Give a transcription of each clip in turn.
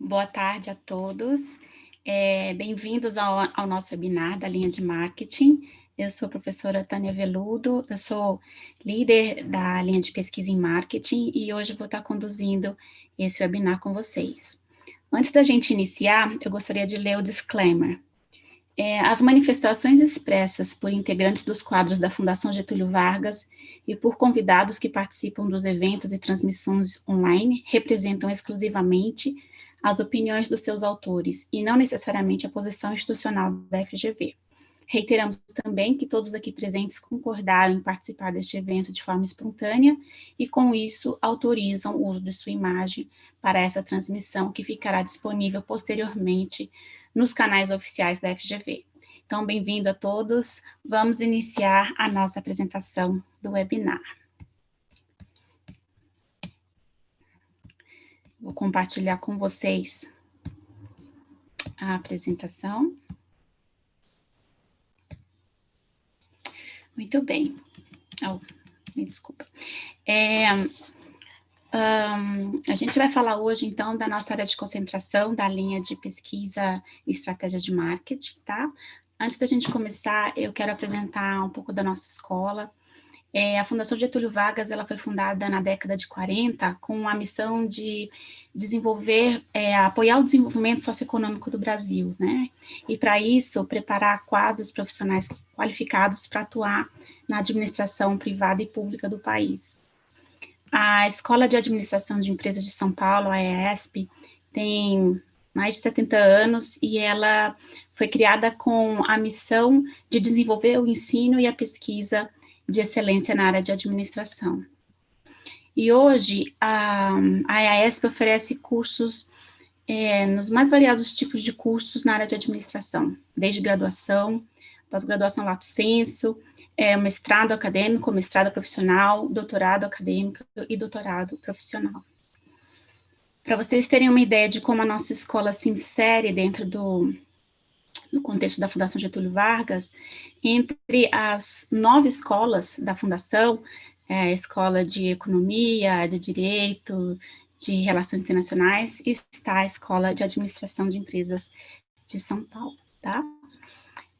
Boa tarde a todos. Bem-vindos ao nosso webinar da linha de marketing. Eu sou a professora Tânia Veludo, eu sou líder da linha de pesquisa em marketing e hoje vou estar conduzindo esse webinar com vocês. Antes da gente iniciar, eu gostaria de ler o disclaimer. As manifestações expressas por integrantes dos quadros da Fundação Getúlio Vargas e por convidados que participam dos eventos e transmissões online representam exclusivamente as opiniões dos seus autores e não necessariamente a posição institucional da FGV. Reiteramos também que todos aqui presentes concordaram em participar deste evento de forma espontânea e, com isso, autorizam o uso de sua imagem para essa transmissão, que ficará disponível posteriormente nos canais oficiais da FGV. Então, bem-vindo a todos. Vamos iniciar a nossa apresentação do webinar. Vou compartilhar com vocês a apresentação. Muito bem. Me desculpa. A gente vai falar hoje, então, da nossa área de concentração, da linha de pesquisa e estratégia de marketing, tá? Antes da gente começar, eu quero apresentar um pouco da nossa escola. A Fundação Getúlio Vargas, ela foi fundada na década de 40 com a missão de desenvolver, apoiar o desenvolvimento socioeconômico do Brasil, né? E, para isso, preparar quadros profissionais qualificados para atuar na administração privada e pública do país. A Escola de Administração de Empresas de São Paulo, a EASP, tem mais de 70 anos e ela foi criada com a missão de desenvolver o ensino e a pesquisa de excelência na área de administração. E hoje, a EASP oferece cursos nos mais variados tipos de cursos na área de administração, desde graduação, pós-graduação lato sensu, mestrado acadêmico, mestrado profissional, doutorado acadêmico e doutorado profissional. Para vocês terem uma ideia de como a nossa escola se insere dentro do contexto da Fundação Getúlio Vargas, entre as 9 escolas da Fundação, a Escola de Economia, de Direito, de Relações Internacionais, está a Escola de Administração de Empresas de São Paulo, tá?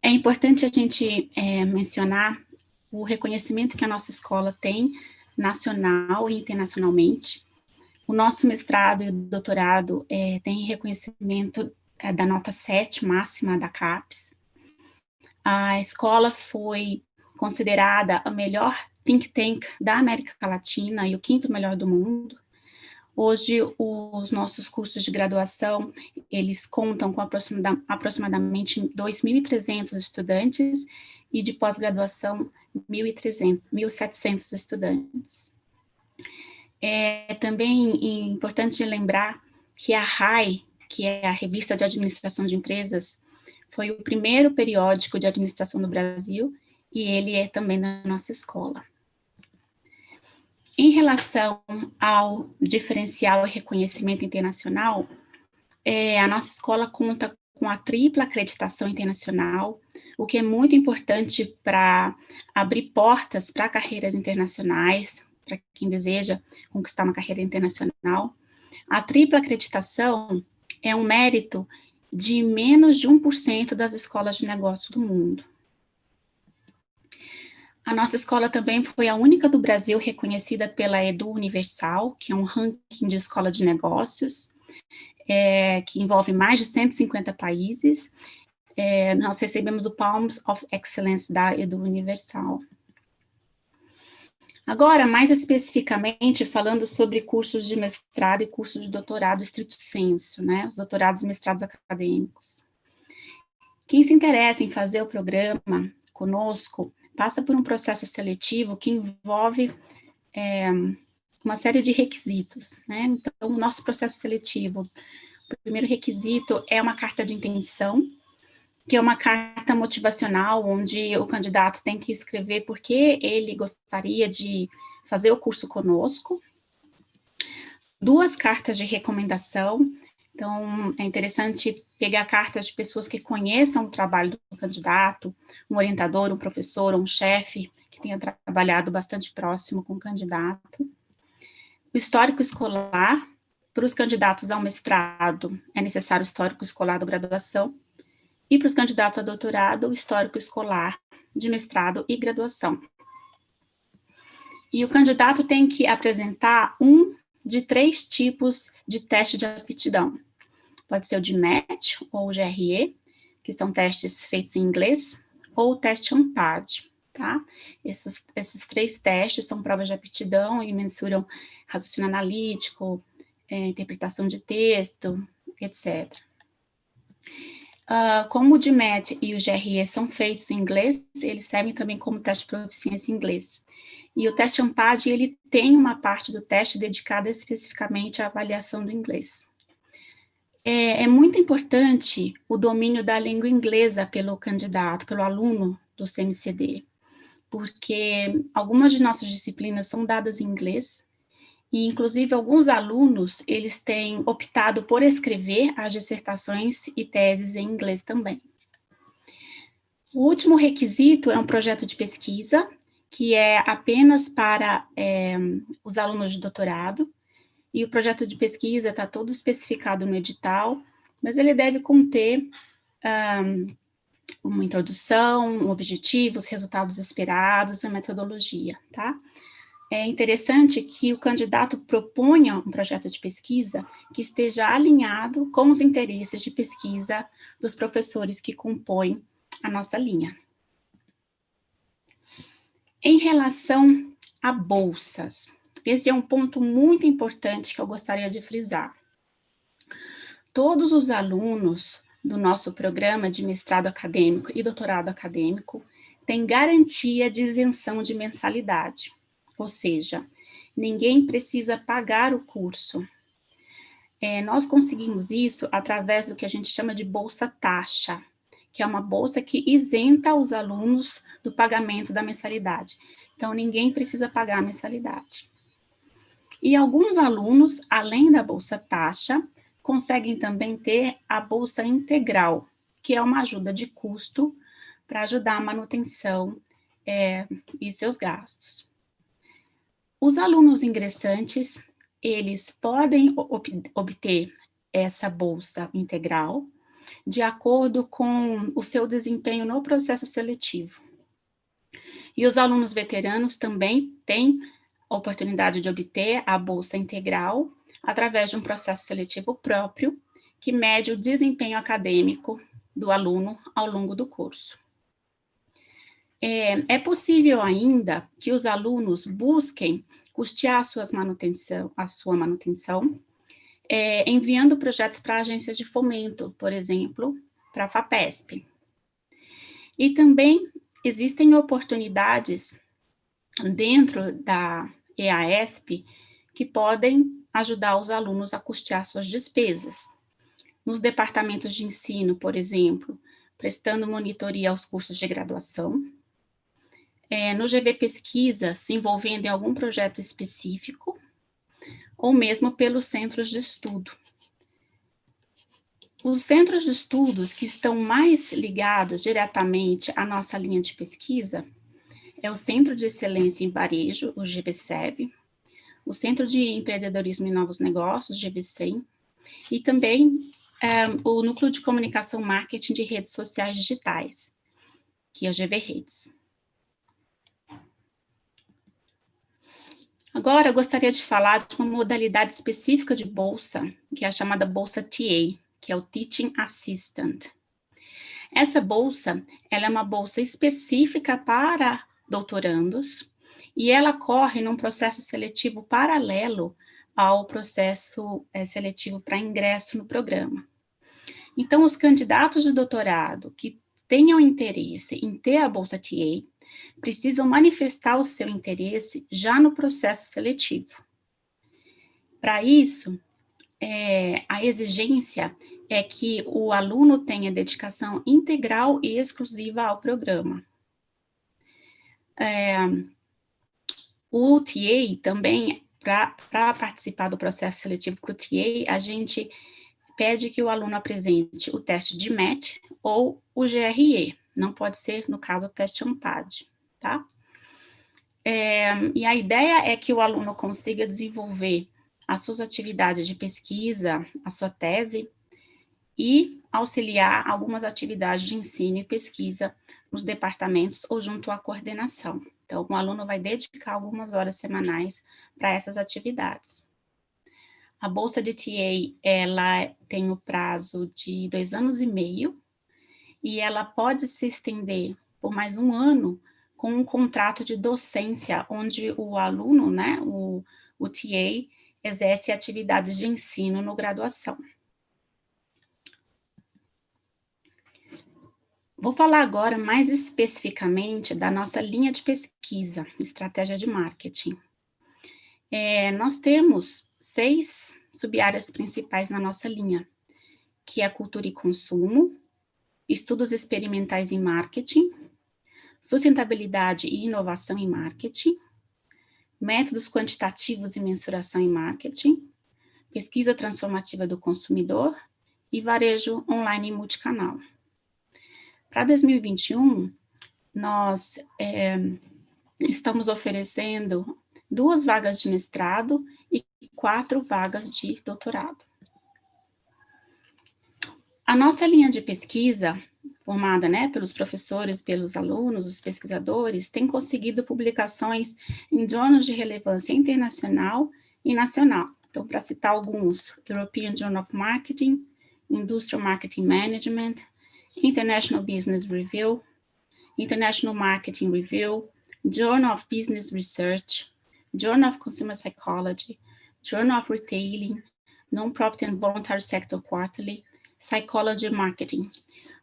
É importante a gente mencionar o reconhecimento que a nossa escola tem, nacional e internacionalmente. O nosso mestrado e doutorado tem reconhecimento da nota 7 máxima da CAPES. A escola foi considerada a melhor think tank da América Latina e o 5º melhor do mundo. Hoje, os nossos cursos de graduação, eles contam com aproximadamente 2.300 estudantes e de pós-graduação, 1.700 estudantes. Também importante lembrar que a RAI, que é a Revista de Administração de Empresas, foi o primeiro periódico de administração do Brasil e ele é também da nossa escola. Em relação ao diferencial e reconhecimento internacional, a nossa escola conta com a tripla acreditação internacional, o que é muito importante para abrir portas para carreiras internacionais, para quem deseja conquistar uma carreira internacional. A tripla acreditação é um mérito de menos de 1% das escolas de negócio do mundo. A nossa escola também foi a única do Brasil reconhecida pela Edu Universal, que é um ranking de escola de negócios, que envolve mais de 150 países. Nós recebemos o Palms of Excellence da Edu Universal. Agora, mais especificamente, falando sobre cursos de mestrado e cursos de doutorado estrito sensu, né, os doutorados e mestrados acadêmicos. Quem se interessa em fazer o programa conosco, passa por um processo seletivo que envolve uma série de requisitos, né? Então, o nosso processo seletivo, o primeiro requisito é uma carta de intenção, que é uma carta motivacional, onde o candidato tem que escrever por que ele gostaria de fazer o curso conosco. 2 cartas de recomendação. Então, é interessante pegar cartas de pessoas que conheçam o trabalho do candidato, um orientador, um professor, um chefe, que tenha trabalhado bastante próximo com o candidato. O histórico escolar, Para os candidatos ao mestrado, é necessário o histórico escolar da graduação, e para os candidatos a doutorado, o histórico escolar de mestrado e graduação. E o candidato tem que apresentar um de 3 tipos de teste de aptidão. Pode ser o GMAT ou o GRE, que são testes feitos em inglês, ou o teste UNPAD, tá? Esses 3 testes são provas de aptidão e mensuram raciocínio analítico, interpretação de texto, etc. Como o GMAT e o GRE são feitos em inglês, eles servem também como teste de proficiência em inglês. E o teste UNPAD, ele tem uma parte do teste dedicada especificamente à avaliação do inglês. É muito importante o domínio da língua inglesa pelo candidato, pelo aluno do CMCD, porque algumas de nossas disciplinas são dadas em inglês, e inclusive alguns alunos, eles têm optado por escrever as dissertações e teses em inglês também. O último requisito é um projeto de pesquisa, que é apenas para os alunos de doutorado, e o projeto de pesquisa está todo especificado no edital, mas ele deve conter uma introdução, um objetivo, os resultados esperados, a metodologia, tá? É interessante que o candidato proponha um projeto de pesquisa que esteja alinhado com os interesses de pesquisa dos professores que compõem a nossa linha. Em relação a bolsas, esse é um ponto muito importante que eu gostaria de frisar. Todos os alunos do nosso programa de mestrado acadêmico e doutorado acadêmico têm garantia de isenção de mensalidade, ou seja, ninguém precisa pagar o curso. Nós conseguimos isso através do que a gente chama de bolsa taxa, que é uma bolsa que isenta os alunos do pagamento da mensalidade. Então, ninguém precisa pagar a mensalidade. E alguns alunos, além da bolsa taxa, conseguem também ter a bolsa integral, que é uma ajuda de custo para ajudar a manutenção e seus gastos. Os alunos ingressantes, eles podem obter essa bolsa integral de acordo com o seu desempenho no processo seletivo. E os alunos veteranos também têm a oportunidade de obter a bolsa integral através de um processo seletivo próprio que mede o desempenho acadêmico do aluno ao longo do curso. É possível ainda que os alunos busquem custear a sua manutenção, enviando projetos para agências de fomento, por exemplo, para a FAPESP. E também existem oportunidades dentro da EASP que podem ajudar os alunos a custear suas despesas. Nos departamentos de ensino, por exemplo, prestando monitoria aos cursos de graduação, no GV Pesquisa, se envolvendo em algum projeto específico, ou mesmo pelos centros de estudo. Os centros de estudos que estão mais ligados diretamente à nossa linha de pesquisa é o Centro de Excelência em Varejo, o GBSEV, o Centro de Empreendedorismo e Novos Negócios, GBSEM, e também o Núcleo de Comunicação Marketing de Redes Sociais Digitais, que é o GV Redes. Agora, eu gostaria de falar de uma modalidade específica de bolsa, que é a chamada bolsa TA, que é o Teaching Assistant. Essa bolsa, ela é uma bolsa específica para doutorandos, e ela corre num processo seletivo paralelo ao processo seletivo para ingresso no programa. Então, os candidatos de doutorado que tenham interesse em ter a bolsa TA, precisam manifestar o seu interesse já no processo seletivo. Para isso, a exigência é que o aluno tenha dedicação integral e exclusiva ao programa. O TA também, para participar do processo seletivo para o TA, a gente pede que o aluno apresente o teste de GMAT ou o GRE, não pode ser, no caso, o teste UNPAD, tá? E a ideia é que o aluno consiga desenvolver as suas atividades de pesquisa, a sua tese, e auxiliar algumas atividades de ensino e pesquisa nos departamentos ou junto à coordenação. Então, o aluno vai dedicar algumas horas semanais para essas atividades. A bolsa de TA, ela tem o prazo de 2 anos e meio, e ela pode se estender por mais um ano com um contrato de docência, onde o aluno, né, o TA, exerce atividades de ensino no graduação. Vou falar agora mais especificamente da nossa linha de pesquisa, estratégia de marketing. Nós temos 6 sub-áreas principais na nossa linha, que é cultura e consumo, estudos experimentais em marketing, sustentabilidade e inovação em marketing, métodos quantitativos e mensuração em marketing, pesquisa transformativa do consumidor e varejo online e multicanal. Para 2021, nós estamos oferecendo 2 vagas de mestrado e 4 vagas de doutorado. A nossa linha de pesquisa, formada, né, pelos professores, pelos alunos, os pesquisadores, tem conseguido publicações em jornais de relevância internacional e nacional. Então, para citar alguns, European Journal of Marketing, Industrial Marketing Management, International Business Review, International Marketing Review, Journal of Business Research, Journal of Consumer Psychology, Journal of Retailing, Non-Profit and Voluntary Sector Quarterly, Psychology Marketing.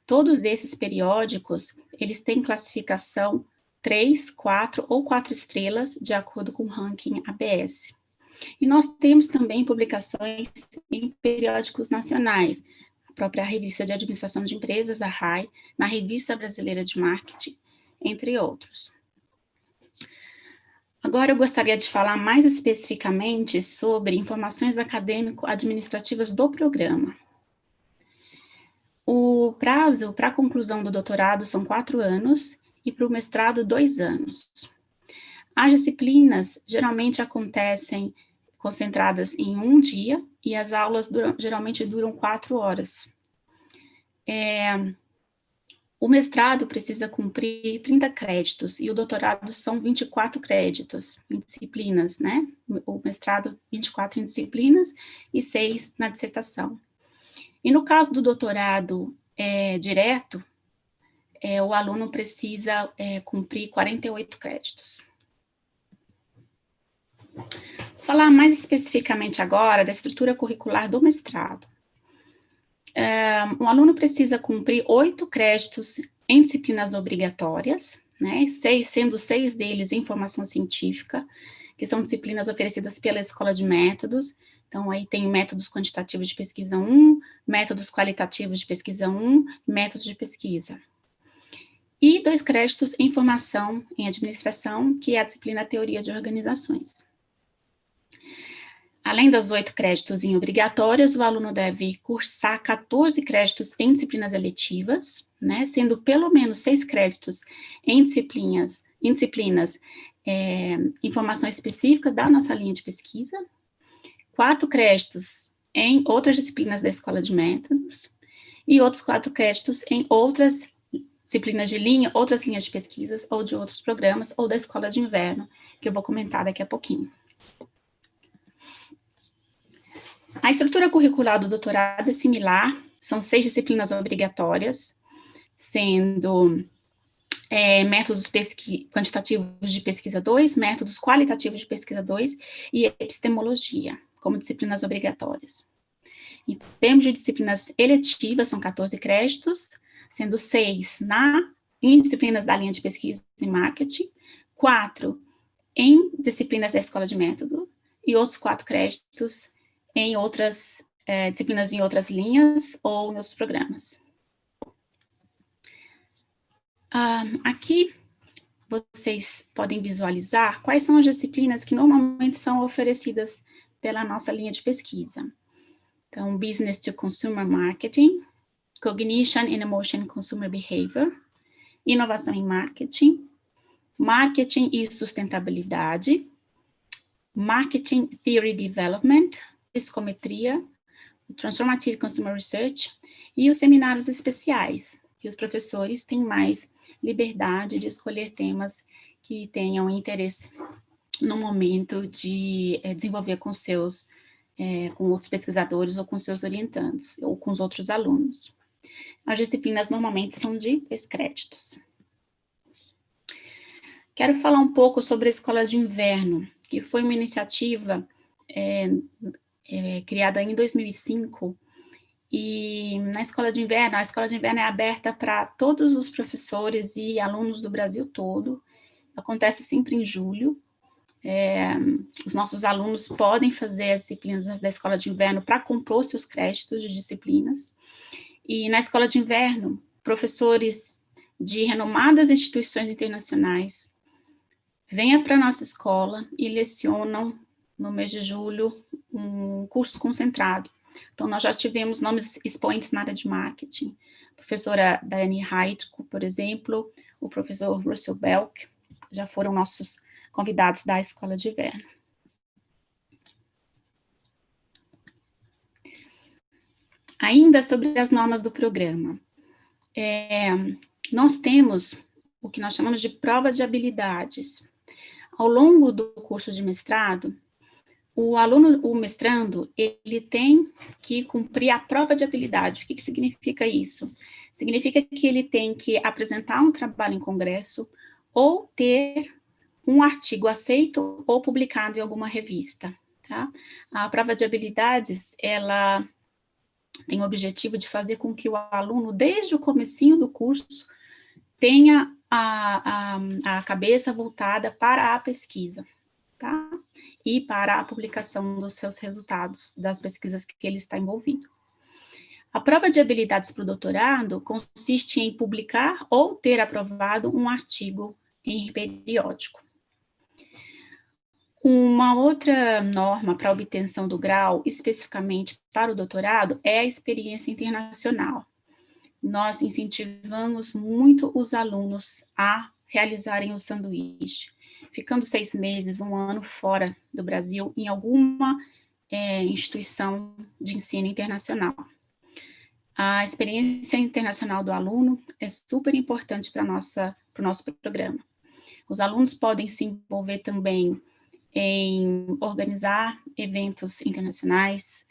Todos esses periódicos, eles têm classificação 3, 4 ou 4 estrelas, de acordo com o ranking ABS. E nós temos também publicações em periódicos nacionais, a própria Revista de Administração de Empresas, a RAI, na Revista Brasileira de Marketing, entre outros. Agora eu gostaria de falar mais especificamente sobre informações acadêmico-administrativas do programa. O prazo para a conclusão do doutorado são 4 anos e para o mestrado 2 anos. As disciplinas geralmente acontecem concentradas em um dia e as aulas geralmente duram 4 horas. O mestrado precisa cumprir 30 créditos e o doutorado são 24 créditos em disciplinas, né? O mestrado, 24 em disciplinas e 6 na dissertação. E no caso do doutorado direto, o aluno precisa cumprir 48 créditos. Vou falar mais especificamente agora da estrutura curricular do mestrado. O aluno precisa cumprir 8 créditos em disciplinas obrigatórias, né, sendo 6 deles em formação científica, que são disciplinas oferecidas pela Escola de Métodos. Então, aí tem métodos quantitativos de pesquisa 1, métodos qualitativos de pesquisa 1, métodos de pesquisa. E 2 créditos em formação em administração, que é a disciplina Teoria de Organizações. Além das 8 créditos em obrigatórias, o aluno deve cursar 14 créditos em disciplinas eletivas, né, sendo pelo menos 6 créditos em disciplinas em formação específica da nossa linha de pesquisa, 4 créditos em outras disciplinas da Escola de Métodos, e outros 4 créditos em outras disciplinas de linha, outras linhas de pesquisas, ou de outros programas, ou da Escola de Inverno, que eu vou comentar daqui a pouquinho. A estrutura curricular do doutorado é similar, são 6 disciplinas obrigatórias, sendo métodos quantitativos de pesquisa 2, métodos qualitativos de pesquisa 2 e epistemologia, como disciplinas obrigatórias. Em termos de disciplinas eletivas, são 14 créditos, sendo 6 em disciplinas da linha de pesquisa e marketing, 4 em disciplinas da Escola de Método e outros 4 créditos em outras disciplinas em outras linhas ou em outros programas. Aqui vocês podem visualizar quais são as disciplinas que normalmente são oferecidas pela nossa linha de pesquisa. Então, Business to Consumer Marketing, Cognition and Emotion Consumer Behavior, Inovação em Marketing, Marketing e Sustentabilidade, Marketing Theory Development, Psicometria, Transformative Consumer Research e os seminários especiais, que os professores têm mais liberdade de escolher temas que tenham interesse no momento de desenvolver com com outros pesquisadores ou com seus orientandos, ou com os outros alunos. As disciplinas normalmente são de 2 créditos. Quero falar um pouco sobre a Escola de Inverno, que foi uma iniciativa criada em 2005, e a Escola de Inverno é aberta para todos os professores e alunos do Brasil todo, acontece sempre em julho. Os nossos alunos podem fazer as disciplinas da Escola de Inverno para compor seus créditos de disciplinas, e na Escola de Inverno, professores de renomadas instituições internacionais venham para a nossa escola e lecionam, no mês de julho, um curso concentrado. Então, nós já tivemos nomes expoentes na área de marketing, a professora Daiane Heitko, por exemplo, o professor Russell Belk, já foram nossos convidados da Escola de Inverno. Ainda sobre as normas do programa, nós temos o que nós chamamos de prova de habilidades. Ao longo do curso de mestrado, o mestrando, ele tem que cumprir a prova de habilidade. O que significa isso? Significa que ele tem que apresentar um trabalho em congresso ou ter um artigo aceito ou publicado em alguma revista, tá? A prova de habilidades, ela tem o objetivo de fazer com que o aluno, desde o comecinho do curso, tenha a cabeça voltada para a pesquisa, tá? E para a publicação dos seus resultados, das pesquisas que ele está envolvido. A prova de habilidades para o doutorado consiste em publicar ou ter aprovado um artigo em periódico. Uma outra norma para a obtenção do grau, especificamente para o doutorado, é a experiência internacional. Nós incentivamos muito os alunos a realizarem o sanduíche, ficando 6 meses, 1 ano fora do Brasil, em alguma instituição de ensino internacional. A experiência internacional do aluno é super importante para o nosso programa. Os alunos podem se envolver também em organizar eventos internacionais,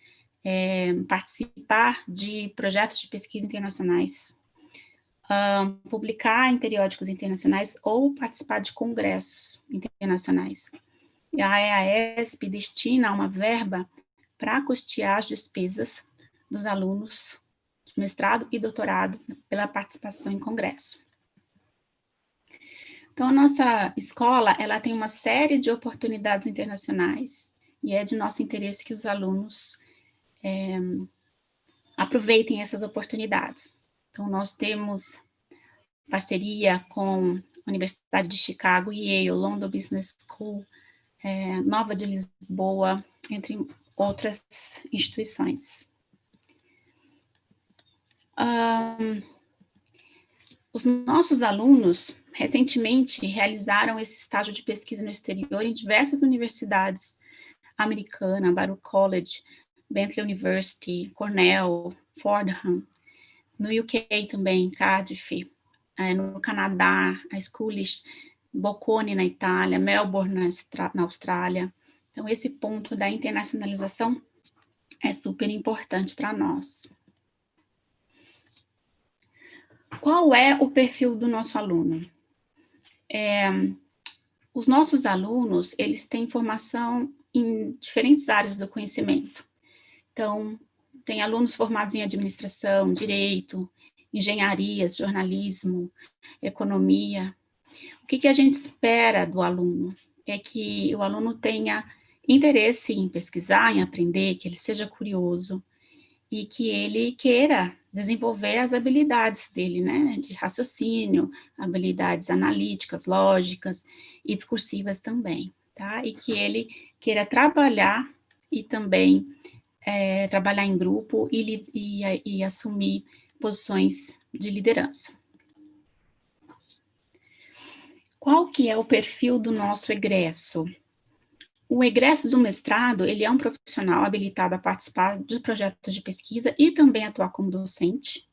participar de projetos de pesquisa internacionais, publicar em periódicos internacionais ou participar de congressos internacionais. E a EASP destina uma verba para custear as despesas dos alunos de mestrado e doutorado pela participação em congresso. Então, a nossa escola, ela tem uma série de oportunidades internacionais, e é de nosso interesse que os alunos aproveitem essas oportunidades. Então, nós temos parceria com a Universidade de Chicago, Yale, London Business School, Nova de Lisboa, entre outras instituições. Os nossos alunos, recentemente, realizaram esse estágio de pesquisa no exterior em diversas universidades americanas, Baruch College, Bentley University, Cornell, Fordham, no UK também, Cardiff, no Canadá, a Schoolish, Bocconi na Itália, Melbourne na Austrália. Então, esse ponto da internacionalização é super importante para nós. Qual é o perfil do nosso aluno? Os nossos alunos, eles têm formação em diferentes áreas do conhecimento. Então, tem alunos formados em administração, direito, engenharias, jornalismo, economia. O que a gente espera do aluno? É que o aluno tenha interesse em pesquisar, em aprender, que ele seja curioso e que ele queira desenvolver as habilidades dele, né, de raciocínio, habilidades analíticas, lógicas e discursivas também, tá? E que ele queira trabalhar e também trabalhar em grupo e assumir posições de liderança. Qual que é o perfil do nosso egresso? O egresso do mestrado, ele é um profissional habilitado a participar de projetos de pesquisa e também atuar como docente.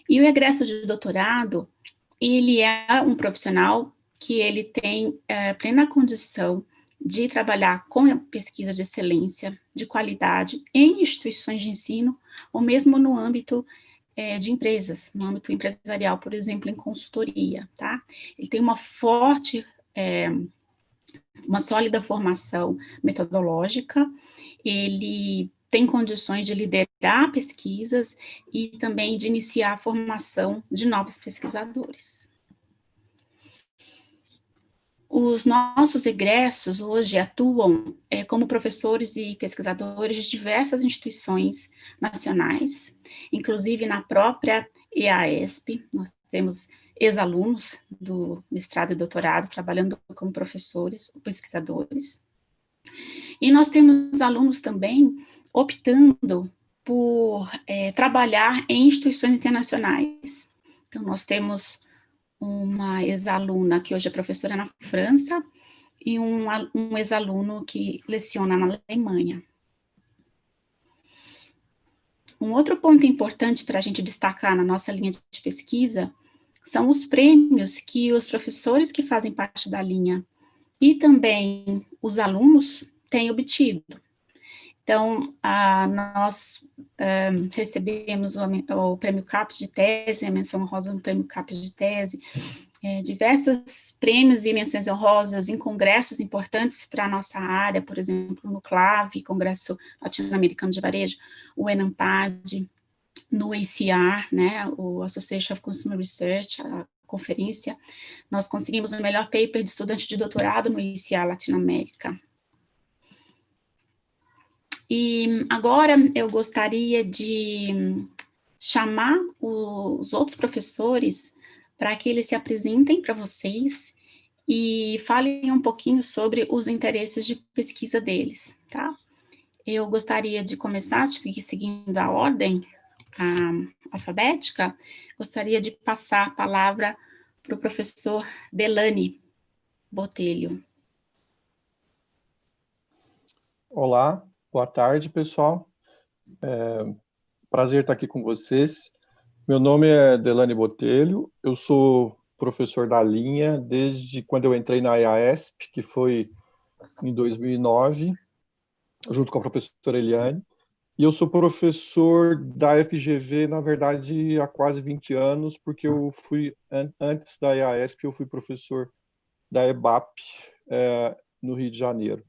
E o egresso de doutorado, ele é um profissional que ele tem plena condição de trabalhar com pesquisa de excelência, de qualidade, em instituições de ensino, ou mesmo no âmbito de empresas, no âmbito empresarial, por exemplo, em consultoria, tá? Ele tem uma sólida formação metodológica, ele tem condições de liderar pesquisas e também de iniciar a formação de novos pesquisadores. Os nossos egressos hoje atuam como professores e pesquisadores de diversas instituições nacionais, inclusive na própria EASP, nós temos ex-alunos do mestrado e doutorado trabalhando como professores ou pesquisadores. E nós temos alunos também optando por trabalhar em instituições internacionais. Então, nós temos uma ex-aluna que hoje é professora na França e um ex-aluno que leciona na Alemanha. Um outro ponto importante para a gente destacar na nossa linha de pesquisa são os prêmios que os professores que fazem parte da linha e também os alunos têm obtido. Então, nós recebemos o prêmio CAPES de tese, a menção honrosa no prêmio CAPES de tese, diversos prêmios e menções honrosas em congressos importantes para a nossa área, por exemplo, no CLAV, Congresso Latino-Americano de Varejo, o ENAMPAD, no ACR, né, o Association of Consumer Research, a conferência, nós conseguimos o melhor paper de estudante de doutorado no ACR Latinoamérica. E agora eu gostaria de chamar os outros professores para que eles se apresentem para vocês e falem um pouquinho sobre os interesses de pesquisa deles, tá? Eu gostaria de começar, seguindo a ordem alfabética, gostaria de passar a palavra para o professor Delany Botelho. Olá, boa tarde, pessoal. Prazer estar aqui com vocês. Meu nome é Delany Botelho, eu sou professor da linha desde quando eu entrei na EASP, que foi em 2009, junto com a professora Eliane, e eu sou professor da FGV, na verdade, há quase 20 anos, porque eu fui, antes da EASP, eu fui professor da EBAP, no Rio de Janeiro.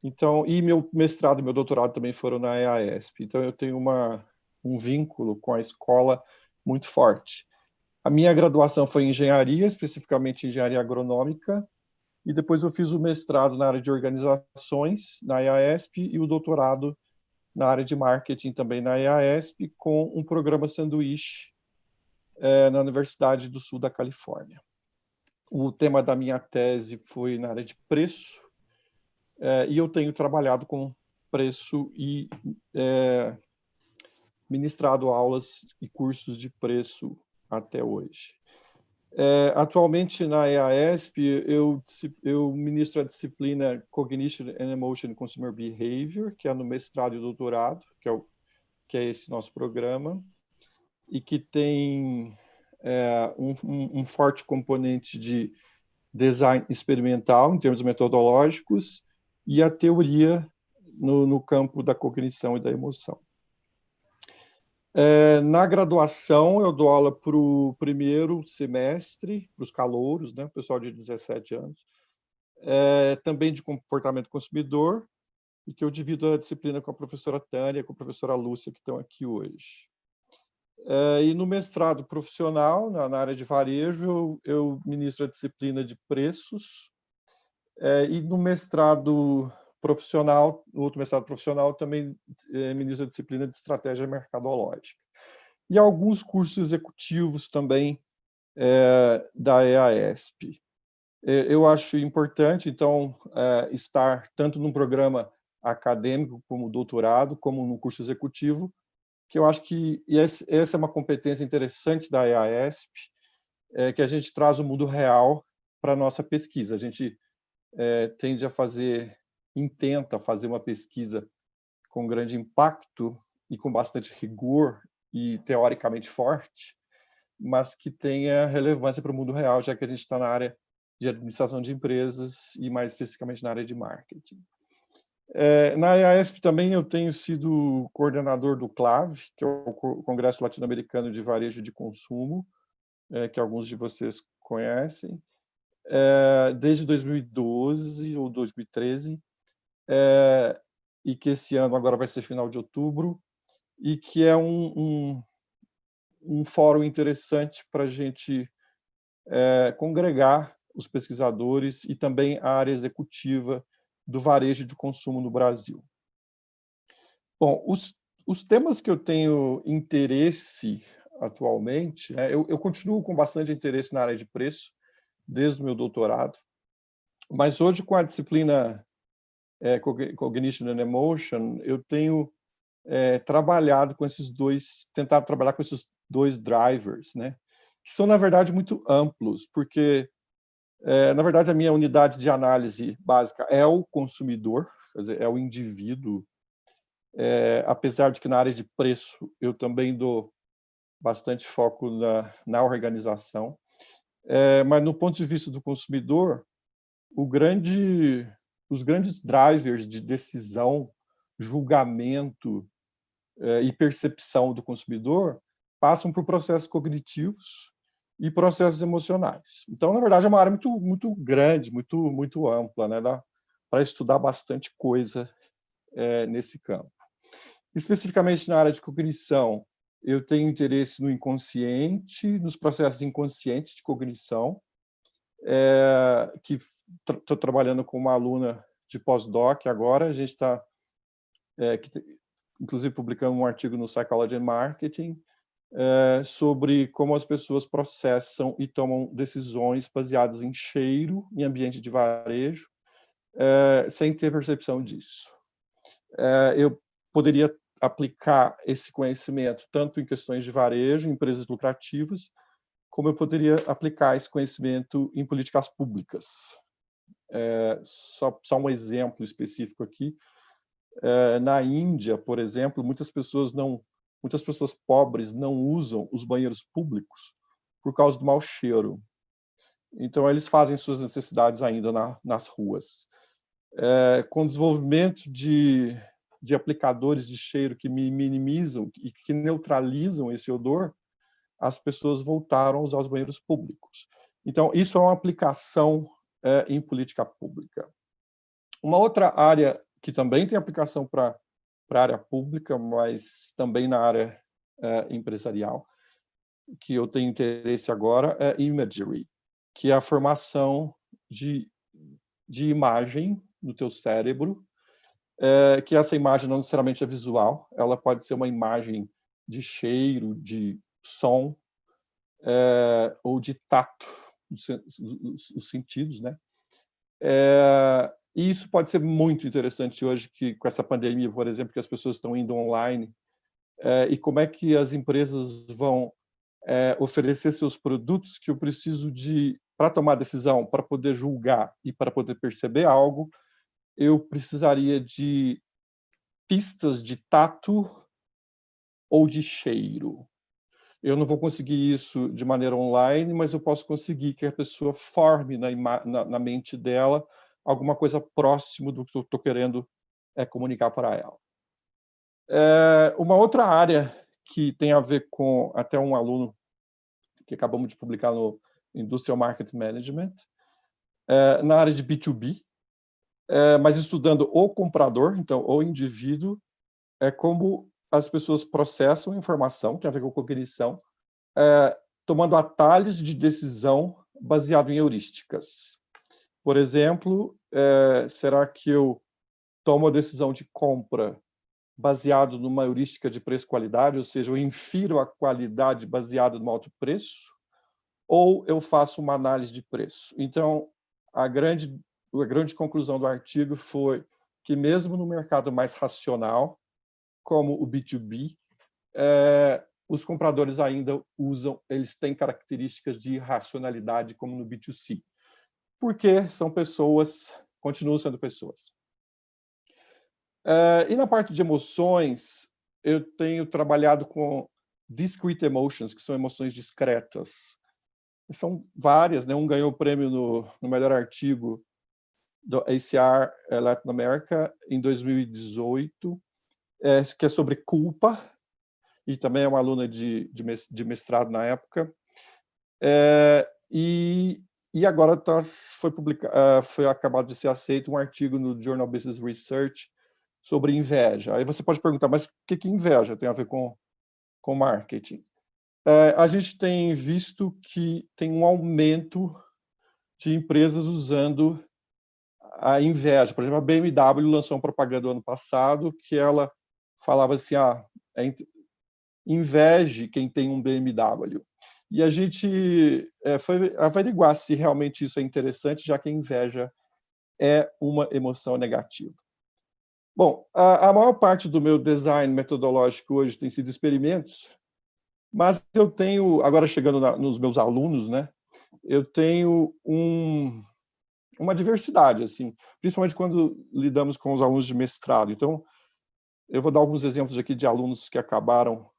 Então, e meu mestrado e meu doutorado também foram na EASP. Então, eu tenho um vínculo com a escola muito forte. A minha graduação foi em engenharia, especificamente engenharia agronômica, e depois eu fiz o mestrado na área de organizações, na EASP, e o doutorado na área de marketing também na EASP, com um programa sanduíche na Universidade do Sul da Califórnia. O tema da minha tese foi na área de preço, e eu tenho trabalhado com preço e ministrado aulas e cursos de preço até hoje. Atualmente na EASP eu ministro a disciplina Cognition and Emotion Consumer Behavior, que é no mestrado e doutorado, que é esse nosso programa, e que tem um forte componente de design experimental em termos metodológicos e a teoria no campo da cognição e da emoção. Na graduação, eu dou aula para o primeiro semestre, para os calouros, né, o pessoal de 17 anos, também de comportamento consumidor, e que eu divido a disciplina com a professora Tânia e com a professora Lúcia, que estão aqui hoje. E no mestrado profissional, na área de varejo, eu ministro a disciplina de preços, e no mestrado profissional, no outro mestrado profissional, também ministro a disciplina de estratégia mercadológica. E alguns cursos executivos também da EASP. Eu acho importante, então, estar tanto num programa acadêmico, como doutorado, como no curso executivo, que eu acho que essa é uma competência interessante da EASP, que a gente traz o mundo real para a nossa pesquisa. A gente tende a fazer intenta fazer uma pesquisa com grande impacto e com bastante rigor e teoricamente forte, mas que tenha relevância para o mundo real, já que a gente está na área de administração de empresas e mais especificamente na área de marketing. Na IASP também eu tenho sido coordenador do CLAV, que é o Congresso Latino-Americano de Varejo de Consumo, que alguns de vocês conhecem, desde 2012 ou 2013, e que esse ano agora vai ser final de outubro, e que é um fórum interessante para a gente congregar os pesquisadores e também a área executiva do varejo de consumo no Brasil. Bom, os temas que eu tenho interesse atualmente, eu continuo com bastante interesse na área de preço, desde o meu doutorado, mas hoje com a disciplina Cognition and Emotion, eu tenho trabalhado com esses dois, tentado trabalhar com esses dois drivers, que são, na verdade, muito amplos, porque, na verdade, a minha unidade de análise básica é o consumidor, quer dizer, é o indivíduo, apesar de que na área de preço eu também dou bastante foco na organização, mas no ponto de vista do consumidor, os grandes drivers de decisão, julgamento e percepção do consumidor passam por processos cognitivos e processos emocionais. Então, na verdade, é uma área muito grande, muito ampla, dá para estudar bastante coisa nesse campo. Especificamente na área de cognição, eu tenho interesse no inconsciente, nos processos inconscientes de cognição, que estou trabalhando com uma aluna de pós-doc agora, a gente está, inclusive, publicando um artigo no Psychology and Marketing sobre como as pessoas processam e tomam decisões baseadas em cheiro, em ambiente de varejo, sem ter percepção disso. Eu poderia aplicar esse conhecimento tanto em questões de varejo, em empresas lucrativas, como eu poderia aplicar esse conhecimento em políticas públicas. Só um exemplo específico aqui. Na Índia, por exemplo, muitas pessoas pobres não usam os banheiros públicos por causa do mau cheiro. Então, eles fazem suas necessidades ainda nas ruas. Com o desenvolvimento de aplicadores de cheiro que minimizam e que neutralizam esse odor, as pessoas voltaram a usar os banheiros públicos. Então, isso é uma aplicação em política pública. Uma outra área que também tem aplicação para a área pública, mas também na área empresarial, que eu tenho interesse agora, é imagery, que é a formação de imagem no teu cérebro, que essa imagem não necessariamente é visual, ela pode ser uma imagem de cheiro, de som, ou de tato, os sentidos, e isso pode ser muito interessante hoje, que com essa pandemia, por exemplo, que as pessoas estão indo online, e como é que as empresas vão oferecer seus produtos que eu preciso para tomar decisão, para poder julgar e para poder perceber algo, eu precisaria de pistas de tato ou de cheiro. Eu não vou conseguir isso de maneira online, mas eu posso conseguir que a pessoa forme na mente dela alguma coisa próximo do que eu estou querendo comunicar para ela. Uma outra área que tem a ver com até um aluno que acabamos de publicar no Industrial Market Management, na área de B2B, mas estudando o comprador, então o indivíduo, como as pessoas processam informação, tem a ver com cognição, tomando atalhos de decisão baseado em heurísticas. Por exemplo, será que eu tomo a decisão de compra baseado numa heurística de preço-qualidade, ou seja, eu infiro a qualidade baseada no alto preço, ou eu faço uma análise de preço? Então, a grande conclusão do artigo foi que mesmo no mercado mais racional, como o B2B, os compradores ainda eles têm características de irracionalidade como no B2C, porque são pessoas, continuam sendo pessoas. E na parte de emoções, eu tenho trabalhado com discrete emotions, que são emoções discretas. São várias, né? Um ganhou o prêmio no melhor artigo do ACR Latin America em 2018, que é sobre culpa, e também é uma aluna de mestrado na época. E agora foi acabado de ser aceito um artigo no Journal Business Research sobre inveja. Aí você pode perguntar, mas o que inveja tem a ver com marketing? A gente tem visto que tem um aumento de empresas usando a inveja. Por exemplo, a BMW lançou uma propaganda no ano passado que ela falava assim, inveje quem tem um BMW. E a gente foi averiguar se realmente isso é interessante, já que a inveja é uma emoção negativa. Bom, a maior parte do meu design metodológico hoje tem sido experimentos, mas eu tenho, agora chegando nos meus alunos, né, eu tenho uma diversidade, assim, principalmente quando lidamos com os alunos de mestrado. Então, eu vou dar alguns exemplos aqui de alunos que acabaram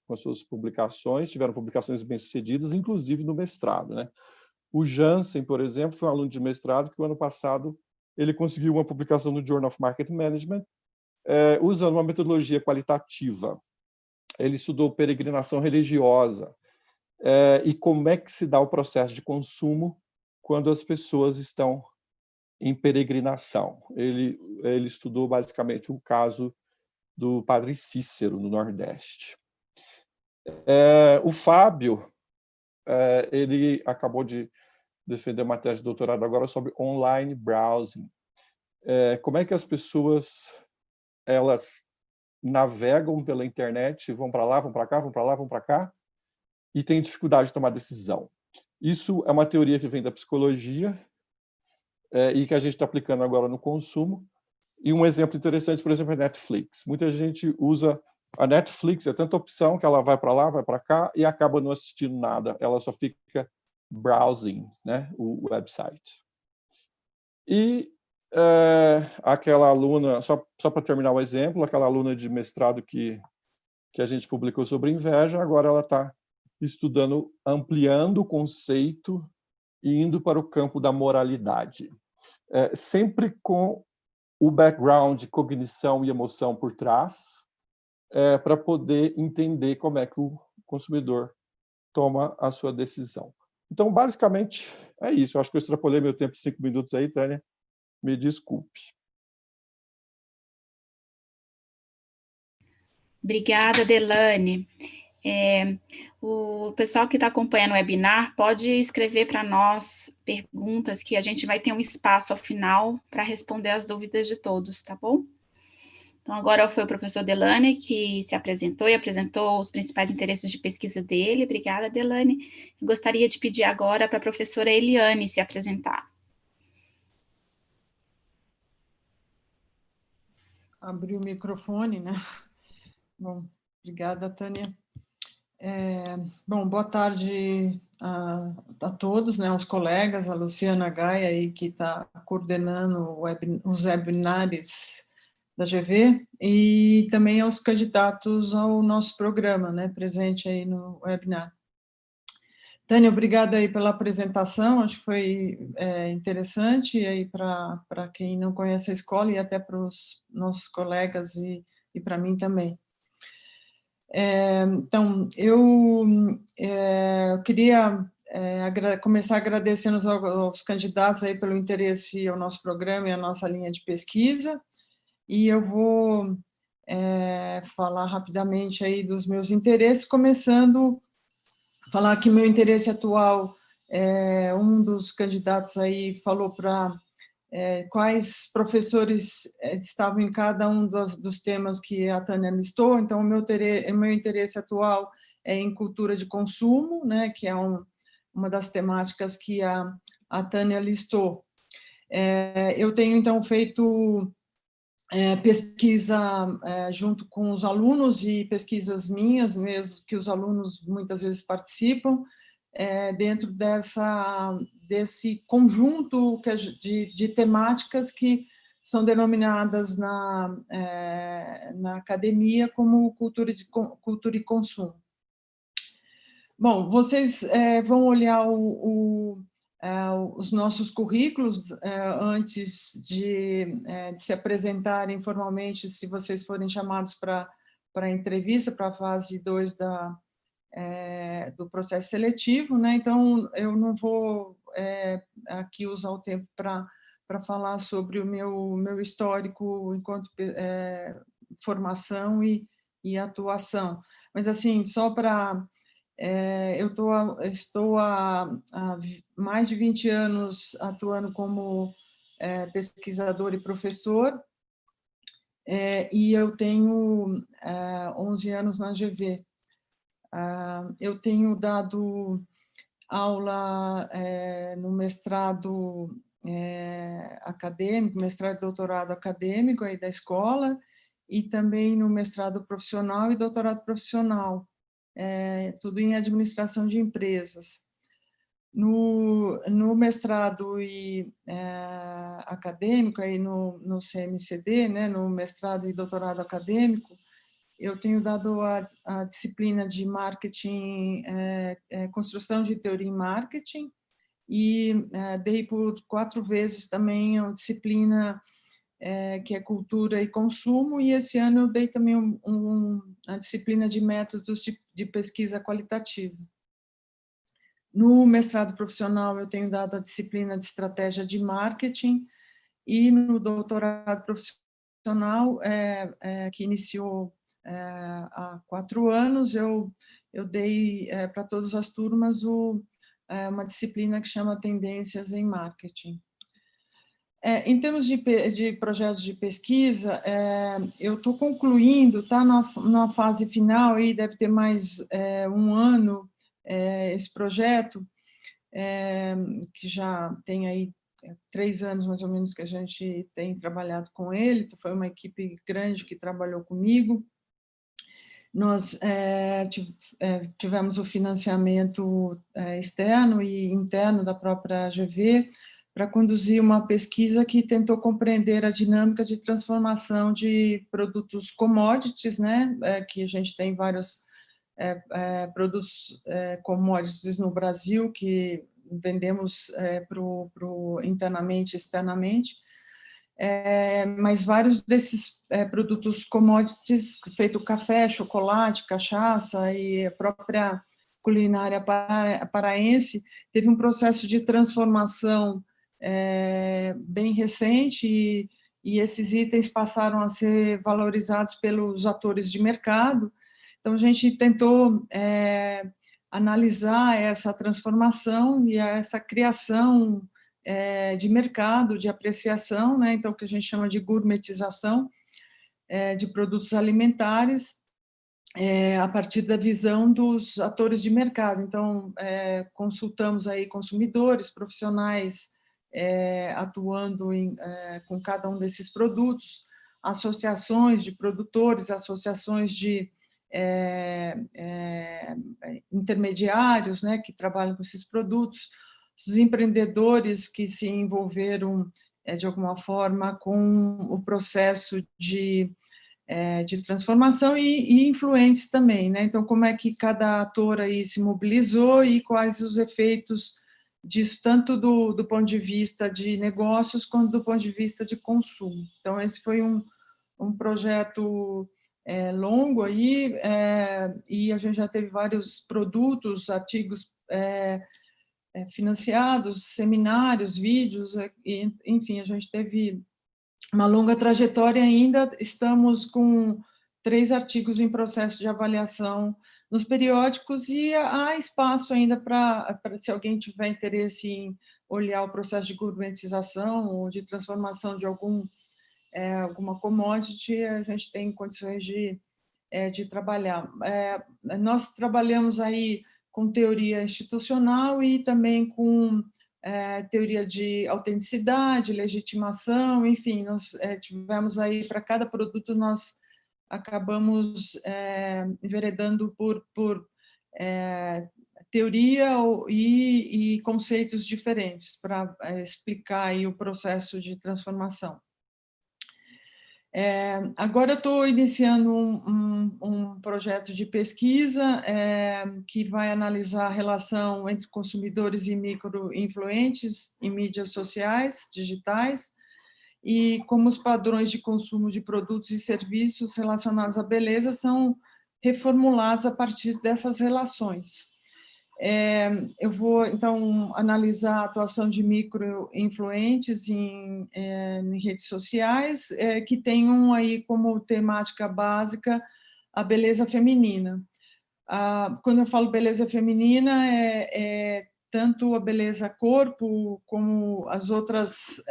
com as suas publicações, tiveram publicações bem-sucedidas, inclusive no mestrado, né? O Jansen, por exemplo, foi um aluno de mestrado que, o ano passado, ele conseguiu uma publicação no Journal of Market Management, usando uma metodologia qualitativa. Ele estudou peregrinação religiosa e como é que se dá o processo de consumo quando as pessoas estão em peregrinação. Ele estudou, basicamente, o caso do Padre Cícero, no Nordeste. O Fábio, ele acabou de defender uma tese de doutorado agora sobre online browsing. Como é que as pessoas elas navegam pela internet, vão para lá, vão para cá, vão para lá, vão para cá, e têm dificuldade de tomar decisão. Isso é uma teoria que vem da psicologia e que a gente está aplicando agora no consumo. E um exemplo interessante, por exemplo, é a Netflix. Muita gente usa a Netflix, é tanta opção que ela vai para lá, vai para cá e acaba não assistindo nada. Ela só fica browsing, né, o website. E aquela aluna, só para terminar o exemplo, aquela aluna de mestrado que a gente publicou sobre inveja, agora ela está estudando, ampliando o conceito e indo para o campo da moralidade. Sempre com o background de cognição e emoção por trás, para poder entender como é que o consumidor toma a sua decisão. Então, basicamente, é isso. Eu acho que eu extrapolei meu tempo de 5 minutos aí, Tânia. Me desculpe. Obrigada, Delane. O pessoal que está acompanhando o webinar pode escrever para nós perguntas que a gente vai ter um espaço ao final para responder as dúvidas de todos, tá bom? Então, agora foi o professor Delane que se apresentou e apresentou os principais interesses de pesquisa dele. Obrigada, Delane. Eu gostaria de pedir agora para a professora Eliane se apresentar. Abrir o microfone, né? Bom, obrigada, Tânia. Bom, boa tarde a todos, né, os colegas, a Luciana Gaia, aí, que está coordenando os webinários da GV, e também aos candidatos ao nosso programa, né, presente aí no webinar. Tânia, obrigada aí pela apresentação, acho que foi interessante aí para quem não conhece a escola e até para os nossos colegas e para mim também. Então, eu queria começar agradecendo aos candidatos aí pelo interesse ao nosso programa e à nossa linha de pesquisa, e eu vou falar rapidamente aí dos meus interesses, começando a falar que meu interesse atual, um dos candidatos aí falou para quais professores estavam em cada um dos temas que a Tânia listou. Então, o meu interesse atual é em cultura de consumo, né, que é uma das temáticas que a Tânia listou. Eu tenho, então, feito pesquisa junto com os alunos e pesquisas minhas mesmo, que os alunos muitas vezes participam, dentro desse conjunto de temáticas que são denominadas na academia como cultura e consumo. Bom, vocês vão olhar os nossos currículos antes de se apresentarem formalmente, se vocês forem chamados para a entrevista, para a fase 2 do processo seletivo, né? Então, eu não vou aqui usar o tempo para falar sobre o meu histórico enquanto formação e atuação. Mas, assim, só para... estou há mais de 20 anos atuando como pesquisador e professor, e eu tenho 11 anos na GV. Eu tenho dado aula no mestrado acadêmico, mestrado e doutorado acadêmico aí da escola, e também no mestrado profissional e doutorado profissional, tudo em administração de empresas. No mestrado acadêmico, aí no CMCD, né, no mestrado e doutorado acadêmico, eu tenho dado a disciplina de marketing, construção de teoria em marketing, e dei por 4 vezes também a disciplina que é cultura e consumo, e esse ano eu dei também a disciplina de métodos de pesquisa qualitativa. No mestrado profissional, eu tenho dado a disciplina de estratégia de marketing, e no doutorado profissional, que iniciou há 4 anos, eu dei para todas as turmas uma disciplina que chama Tendências em Marketing. Em termos de projetos de pesquisa, eu estou concluindo, está na fase final, e deve ter mais 1 ano esse projeto, que já tem aí 3 anos, mais ou menos, que a gente tem trabalhado com ele. Então, foi uma equipe grande que trabalhou comigo. Nós tivemos o financiamento externo e interno da própria GV para conduzir uma pesquisa que tentou compreender a dinâmica de transformação de produtos commodities, né, que a gente tem vários produtos commodities no Brasil que vendemos internamente e externamente, mas vários desses produtos commodities, feito café, chocolate, cachaça e a própria culinária paraense, teve um processo de transformação bem recente, e esses itens passaram a ser valorizados pelos atores de mercado. Então, a gente tentou analisar essa transformação e essa criação de mercado, de apreciação, né? Então, o que a gente chama de gourmetização de produtos alimentares, a partir da visão dos atores de mercado. Então, consultamos aí consumidores, profissionais atuando com cada um desses produtos, associações de produtores, associações de intermediários, né, que trabalham com esses produtos, os empreendedores que se envolveram de alguma forma com o processo de transformação, e influentes também, né? Então, como é que cada ator aí se mobilizou e quais os efeitos disso, tanto do ponto de vista de negócios quanto do ponto de vista de consumo. Então, esse foi um projeto longo aí, e a gente já teve vários produtos, artigos financiados, seminários, vídeos, enfim, a gente teve uma longa trajetória. Ainda estamos com 3 artigos em processo de avaliação nos periódicos, e há espaço ainda para se alguém tiver interesse em olhar o processo de gourmetização ou de transformação de alguma commodity, a gente tem condições de trabalhar. Nós trabalhamos aí com teoria institucional e também com teoria de autenticidade, legitimação, enfim, nós tivemos aí, para cada produto, nós acabamos enveredando por teoria e conceitos diferentes para explicar aí o processo de transformação. Agora eu estou iniciando um projeto de pesquisa que vai analisar a relação entre consumidores e microinfluentes em mídias sociais, digitais, e como os padrões de consumo de produtos e serviços relacionados à beleza são reformulados a partir dessas relações. Eu vou, então, analisar a atuação de microinfluentes em redes sociais, que tenham aí como temática básica a beleza feminina. Quando eu falo beleza feminina, tanto a beleza corpo, como as outras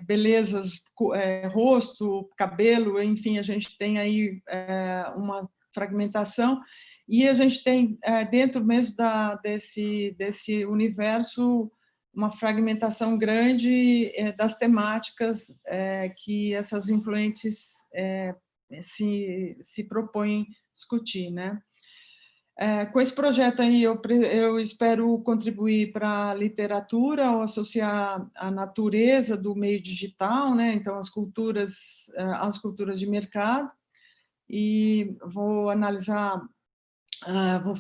belezas, rosto, cabelo, enfim, a gente tem aí uma fragmentação, e a gente tem, dentro mesmo desse universo, uma fragmentação grande das temáticas que essas influentes se propõem discutir, né? Com esse projeto aí, eu espero contribuir para a literatura ao associar a natureza do meio digital, né? Então, as culturas de mercado, e vou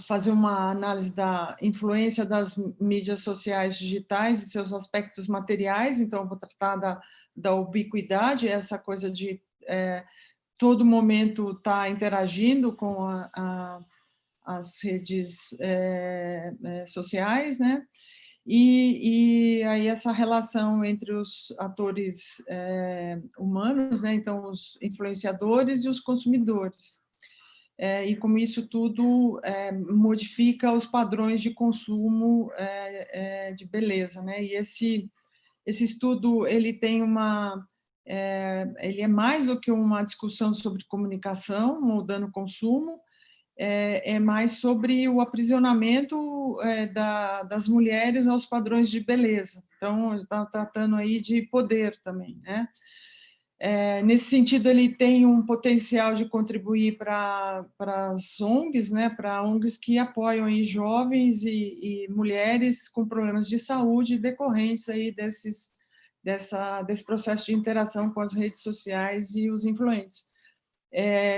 fazer uma análise da influência das mídias sociais digitais e seus aspectos materiais. Então, vou tratar da ubiquidade, essa coisa de todo momento estar interagindo com as redes sociais, né? E aí essa relação entre os atores humanos, né? Então, os influenciadores e os consumidores. E como isso tudo modifica os padrões de consumo de beleza, né? E esse estudo, ele tem ele é mais do que uma discussão sobre comunicação, moldando o consumo, é mais sobre o aprisionamento das mulheres aos padrões de beleza. Então, está tratando aí de poder também, né? Nesse sentido, ele tem um potencial de contribuir para as ONGs, né? Para ONGs que apoiam aí jovens e mulheres com problemas de saúde decorrentes aí desse processo de interação com as redes sociais e os influentes.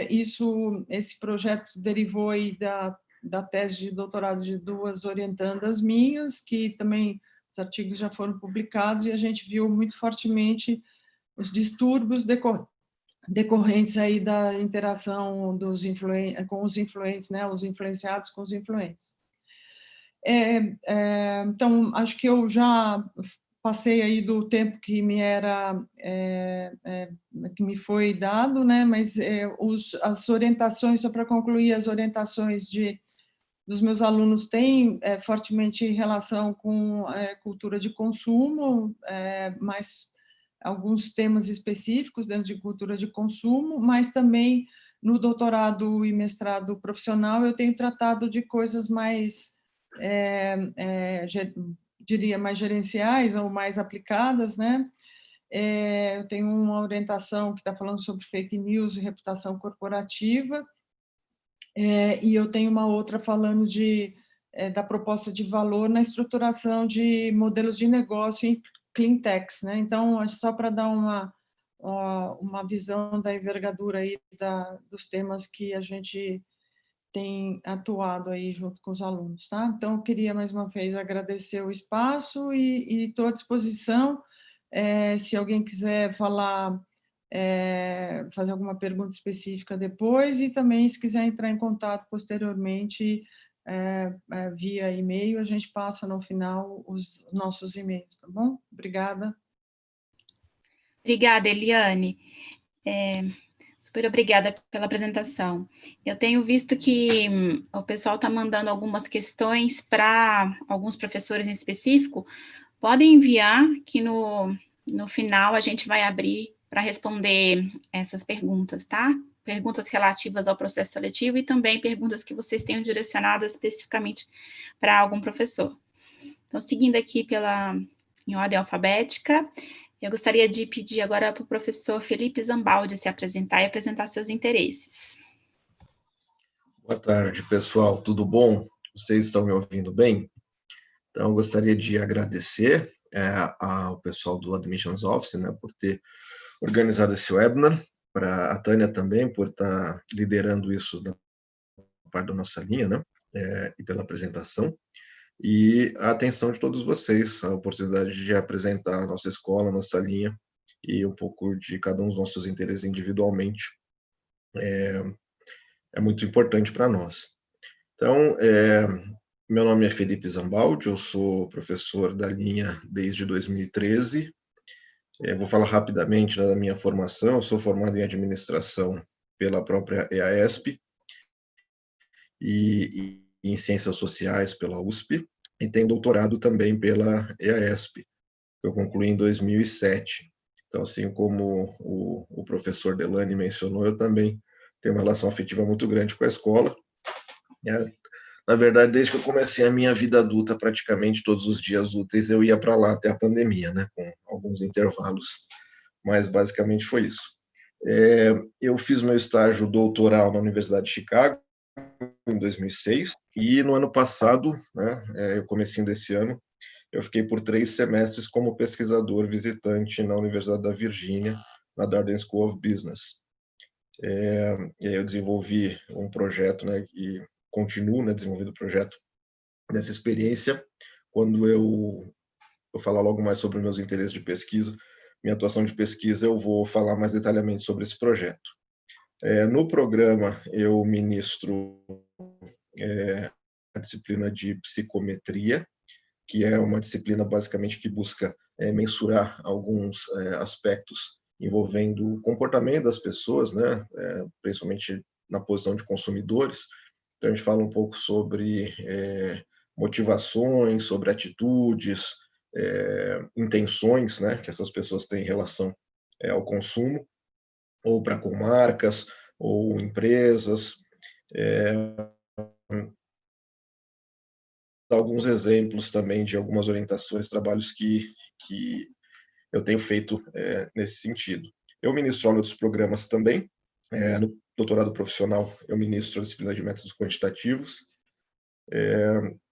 Esse projeto derivou aí da tese de doutorado de duas orientandas minhas, que também os artigos já foram publicados, e a gente viu muito fortemente os distúrbios decorrentes aí da interação com os influentes, né, os influenciados com os influentes. Então, acho que eu já passei aí do tempo que que me foi dado, né? Mas as orientações, só para concluir, as orientações dos meus alunos têm fortemente relação com cultura de consumo, mas alguns temas específicos dentro de cultura de consumo, mas também no doutorado e mestrado profissional eu tenho tratado de coisas mais diria, mais gerenciais ou mais aplicadas, né? Eu tenho uma orientação que está falando sobre fake news e reputação corporativa, e eu tenho uma outra falando da proposta de valor na estruturação de modelos de negócio em clean techs, né? Então, só para dar uma visão da envergadura aí dos temas que a gente tem atuado aí junto com os alunos, tá? Então, eu queria mais uma vez agradecer o espaço e estou à disposição. Se alguém quiser falar, fazer alguma pergunta específica depois, e também se quiser entrar em contato posteriormente via e-mail, a gente passa no final os nossos e-mails, tá bom? Obrigada. Obrigada, Eliane. Super obrigada pela apresentação. Eu tenho visto que o pessoal está mandando algumas questões para alguns professores em específico. Podem enviar, que no final a gente vai abrir para responder essas perguntas, tá? Perguntas relativas ao processo seletivo e também perguntas que vocês tenham direcionadas especificamente para algum professor. Então, seguindo aqui em ordem alfabética, eu gostaria de pedir agora para o professor Felipe Zambaldi se apresentar e apresentar seus interesses. Boa tarde, pessoal. Tudo bom? Vocês estão me ouvindo bem? Então, eu gostaria de agradecer ao pessoal do Admissions Office, né, por ter organizado esse webinar, para a Tânia também, por estar liderando isso na parte da nossa linha, né? E pela apresentação. E a atenção de todos vocês, a oportunidade de apresentar a nossa escola, a nossa linha, e um pouco de cada um dos nossos interesses individualmente, é muito importante para nós. Então, meu nome é Felipe Zambaldi, eu sou professor da linha desde 2013. Vou falar rapidamente da minha formação. Eu sou formado em administração pela própria EASP e em ciências sociais pela USP, e tenho doutorado também pela EASP, que eu concluí em 2007. Então, assim como o professor Delany mencionou, eu também tenho uma relação afetiva muito grande com a escola. Na verdade, desde que eu comecei a minha vida adulta, praticamente todos os dias úteis eu ia para lá até a pandemia, né, com alguns intervalos, mas basicamente foi isso. Eu fiz meu estágio doutoral na Universidade de Chicago em 2006, e no ano passado, né, comecinho desse ano, eu fiquei por 3 semestres como pesquisador visitante na Universidade da Virgínia, na Darden School of Business. E aí eu desenvolvi um projeto, né, e continuo, né, desenvolvendo o projeto dessa experiência. Quando eu falar logo mais sobre meus interesses de pesquisa, minha atuação de pesquisa, eu vou falar mais detalhadamente sobre esse projeto. No programa, eu ministro a disciplina de psicometria, que é uma disciplina basicamente que busca mensurar alguns aspectos envolvendo o comportamento das pessoas, né, principalmente na posição de consumidores. Então, a gente fala um pouco sobre motivações, sobre atitudes, intenções, né, que essas pessoas têm em relação ao consumo, ou para com marcas, ou empresas. Alguns exemplos também de algumas orientações, trabalhos que eu tenho feito nesse sentido. Eu ministro aula de outros programas também. No doutorado profissional, eu ministro a disciplina de métodos quantitativos.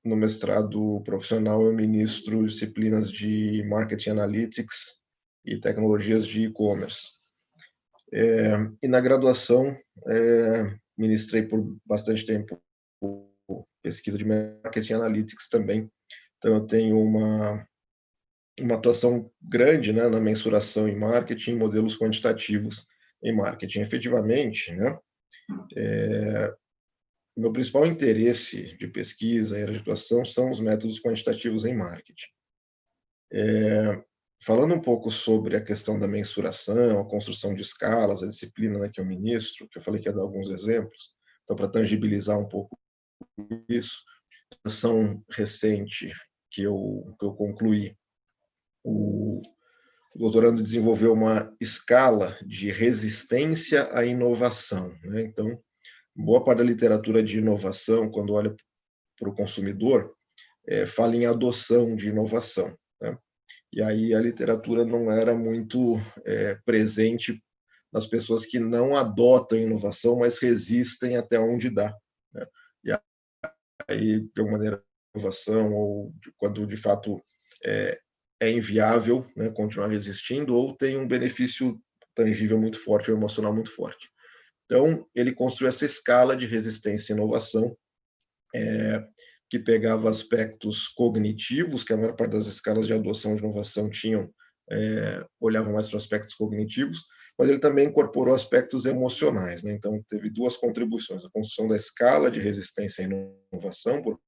No mestrado profissional, eu ministro disciplinas de marketing analytics e tecnologias de e-commerce. E na graduação, ministrei por bastante tempo pesquisa de marketing analytics também. Então, eu tenho uma atuação grande, né, na mensuração em marketing, modelos quantitativos em marketing. Efetivamente, né, meu principal interesse de pesquisa e de atuação são os métodos quantitativos em marketing. Falando um pouco sobre a questão da mensuração, a construção de escalas, a disciplina, né, que eu ministro, que eu falei que ia dar alguns exemplos, então, para tangibilizar um pouco isso, a ação recente que eu concluí, o doutorando desenvolveu uma escala de resistência à inovação, né? Então, boa parte da literatura de inovação, quando olha para o consumidor, fala em adoção de inovação, né? E aí a literatura não era muito presente nas pessoas que não adotam inovação, mas resistem até onde dá, né? E aí, de alguma maneira, inovação, ou quando de fato é inviável, né, continuar resistindo, ou tem um benefício tangível muito forte, ou emocional muito forte. Então, ele construiu essa escala de resistência e inovação, que pegava aspectos cognitivos, que a maior parte das escalas de adoção de inovação olhavam mais para aspectos cognitivos, mas ele também incorporou aspectos emocionais, né? Então, teve 2 contribuições: a construção da escala de resistência à inovação por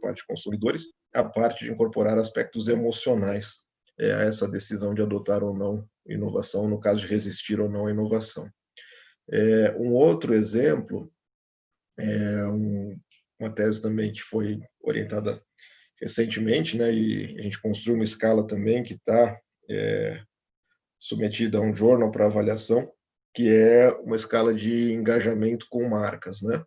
parte de consumidores, a parte de incorporar aspectos emocionais a essa decisão de adotar ou não inovação, no caso de resistir ou não à inovação. Um outro exemplo uma tese também que foi orientada recentemente, né, e a gente construiu uma escala também que está submetida a um journal para avaliação, que é uma escala de engajamento com marcas, né?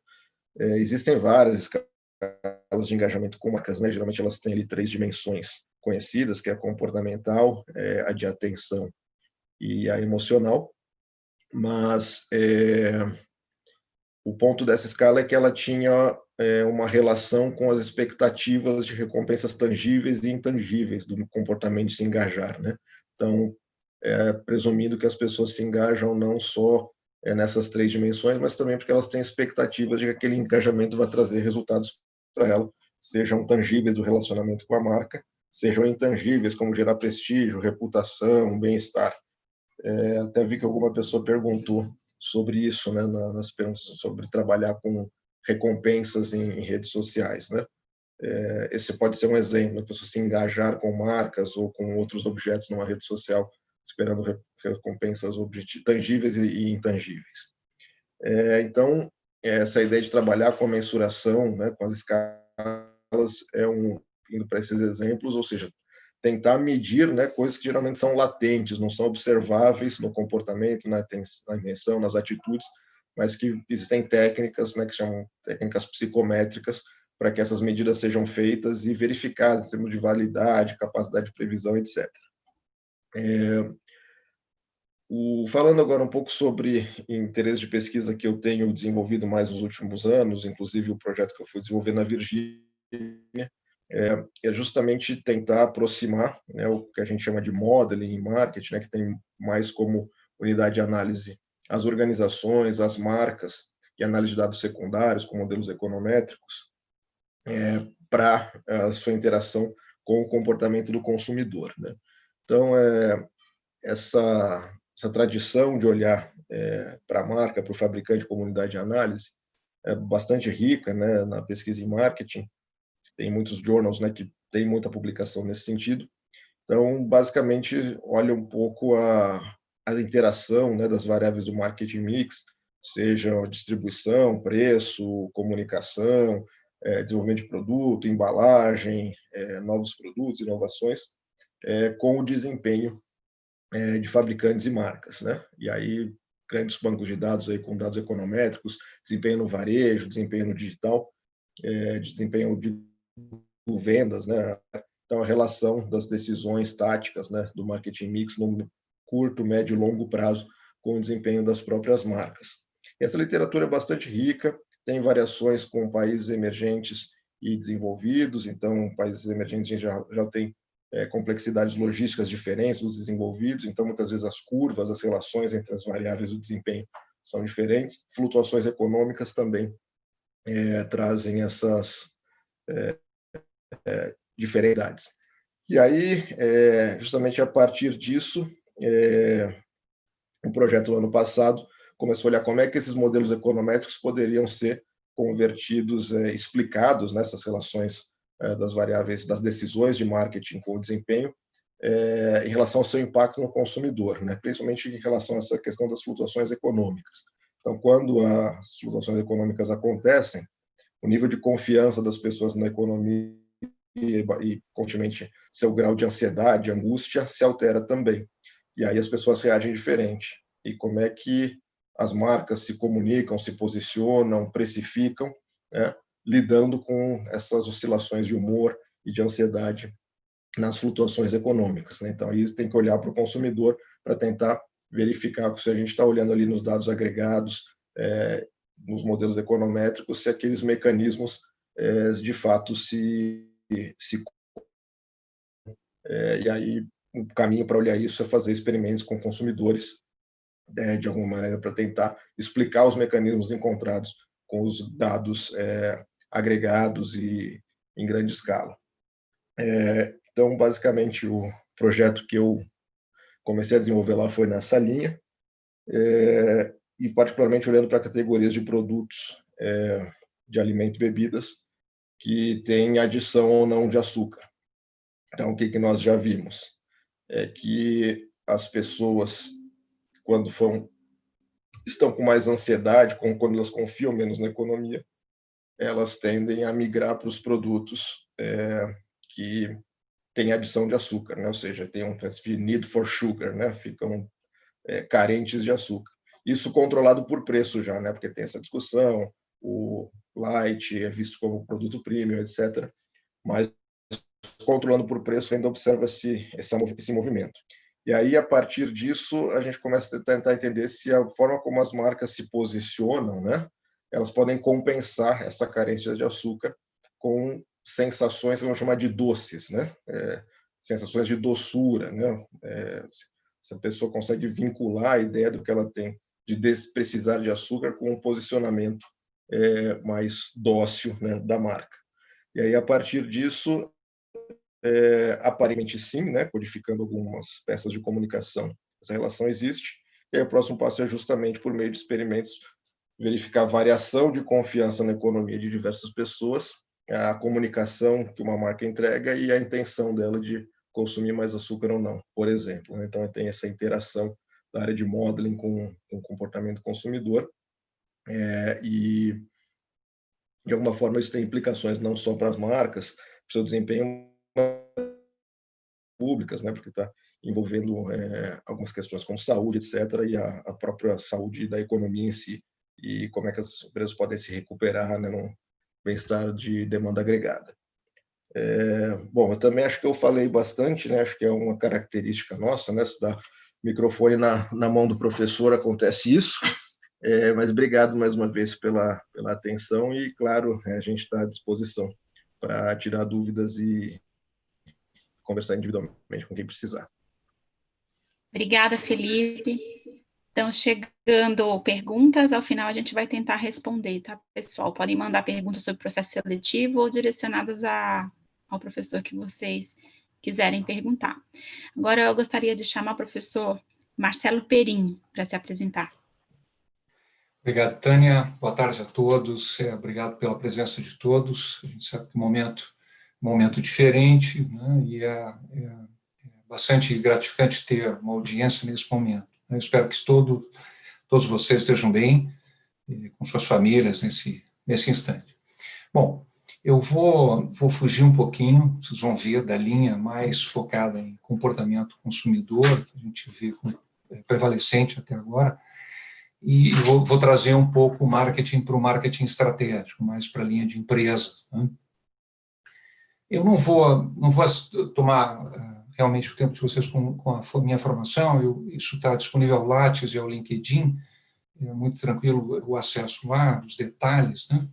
Existem várias escalas de engajamento com marcas, né? Geralmente elas têm ali 3 dimensões conhecidas, que é a comportamental, a de atenção e a emocional, mas o ponto dessa escala é que ela tinha uma relação com as expectativas de recompensas tangíveis e intangíveis do comportamento de se engajar, né? Então, presumindo que as pessoas se engajam não só nessas 3 dimensões, mas também porque elas têm expectativas de que aquele engajamento vai trazer resultados para ela, sejam tangíveis do relacionamento com a marca, sejam intangíveis, como gerar prestígio, reputação, bem-estar. Até vi que alguma pessoa perguntou sobre isso, né, nas perguntas sobre trabalhar com recompensas em redes sociais, né? Esse pode ser um exemplo, a pessoa se engajar com marcas ou com outros objetos numa rede social, esperando recompensas tangíveis e intangíveis. Então, essa ideia de trabalhar com a mensuração, né, com as escalas, indo para esses exemplos, ou seja, tentar medir, né, coisas que geralmente são latentes, não são observáveis no comportamento, na intenção, nas atitudes, mas que existem técnicas, né, que chamam técnicas psicométricas, para que essas medidas sejam feitas e verificadas em termos de validade, capacidade de previsão, etc. Falando agora um pouco sobre interesse de pesquisa que eu tenho desenvolvido mais nos últimos anos, inclusive o projeto que eu fui desenvolver na Virgínia, é justamente tentar aproximar, né, o que a gente chama de modeling em marketing, né, que tem mais como unidade de análise as organizações, as marcas e análise de dados secundários com modelos econométricos, para a sua interação com o comportamento do consumidor, né? Então, essa tradição de olhar para a marca, para o fabricante como unidade de análise, é bastante rica, né, na pesquisa em marketing. Tem muitos journals, né, que tem muita publicação nesse sentido. Então, basicamente, olha um pouco a interação, né, das variáveis do marketing mix, seja distribuição, preço, comunicação, desenvolvimento de produto, embalagem, novos produtos, inovações, com o desempenho de fabricantes e marcas, né? E aí grandes bancos de dados aí com dados econométricos, desempenho no varejo, desempenho no digital, desempenho de vendas, né? Então a relação das decisões táticas, né, do marketing mix no curto, médio e longo prazo com o desempenho das próprias marcas. Essa literatura é bastante rica, tem variações com países emergentes e desenvolvidos, então países emergentes já tem complexidades logísticas diferentes dos desenvolvidos, então muitas vezes as curvas, as relações entre as variáveis do desempenho são diferentes. Flutuações econômicas também trazem essas diferentes. E aí, justamente a partir disso, o projeto no ano passado começou a olhar como é que esses modelos econométricos poderiam ser convertidos, explicados nessas relações das variáveis, das decisões de marketing com o desempenho, em relação ao seu impacto no consumidor, né? Principalmente em relação a essa questão das flutuações econômicas. Então, quando as flutuações econômicas acontecem, o nível de confiança das pessoas na economia e, consequentemente, seu grau de ansiedade, angústia, se altera também. E aí as pessoas reagem diferente. E como é que as marcas se comunicam, se posicionam, precificam, né, lidando com essas oscilações de humor e de ansiedade nas flutuações econômicas, né? Então, aí tem que olhar para o consumidor para tentar verificar se a gente está olhando ali nos dados agregados, nos modelos econométricos, se aqueles mecanismos de fato e aí o caminho para olhar isso é fazer experimentos com consumidores, de alguma maneira, para tentar explicar os mecanismos encontrados com os dados agregados e em grande escala. Então, basicamente, o projeto que eu comecei a desenvolver lá foi nessa linha, e particularmente olhando para categorias de produtos de alimento e bebidas que têm adição ou não de açúcar. Então, o que nós já vimos? É que as pessoas, quando estão com mais ansiedade, quando elas confiam menos na economia, elas tendem a migrar para os produtos que têm adição de açúcar, né? Ou seja, tem um de need for sugar, né? Ficam carentes de açúcar. Isso controlado por preço já, né? Porque tem essa discussão, o light é visto como produto premium, etc. Mas controlando por preço ainda observa-se esse movimento. E aí, a partir disso, a gente começa a tentar entender se a forma como as marcas se posicionam, né, elas podem compensar essa carência de açúcar com sensações que vamos chamar de doces, né, sensações de doçura, né, Se a pessoa consegue vincular a ideia do que ela tem de precisar de açúcar com um posicionamento mais dócil, né, da marca. E aí, a partir disso, aparentemente sim, né, codificando algumas peças de comunicação, essa relação existe. E aí, o próximo passo é justamente, por meio de experimentos, verificar a variação de confiança na economia de diversas pessoas, a comunicação que uma marca entrega e a intenção dela de consumir mais açúcar ou não, por exemplo, né? Então, tem essa interação da área de modeling com o comportamento do consumidor, e, de alguma forma, isso tem implicações não só para as marcas, para o seu desempenho públicas, né, porque está envolvendo algumas questões como saúde, etc., e a própria saúde da economia em si, e como é que as empresas podem se recuperar, né, num bem-estar de demanda agregada. Bom, eu também acho que eu falei bastante, né, acho que é uma característica nossa, né, se dá microfone na mão do professor, acontece isso, mas obrigado mais uma vez pela atenção e, claro, a gente está à disposição para tirar dúvidas e conversar individualmente com quem precisar. Obrigada, Felipe. Então, chegando perguntas, ao final a gente vai tentar responder, tá, pessoal? Podem mandar perguntas sobre o processo seletivo ou direcionadas ao professor que vocês quiserem perguntar. Agora, eu gostaria de chamar o professor Marcelo Perim para se apresentar. Obrigado, Tânia. Boa tarde a todos. Obrigado pela presença de todos. A gente sabe que momento diferente, né? E é bastante gratificante ter uma audiência nesse momento. Eu espero que todos vocês estejam bem com suas famílias nesse instante. Bom, eu vou fugir um pouquinho, vocês vão ver, da linha mais focada em comportamento consumidor, que a gente vê prevalecente até agora, e vou trazer um pouco o marketing para o marketing estratégico, mais para a linha de empresas, né? Eu não vou tomar realmente o tempo de vocês com a minha formação, isso está disponível ao Lattes e ao LinkedIn, é muito tranquilo o acesso lá, os detalhes, né?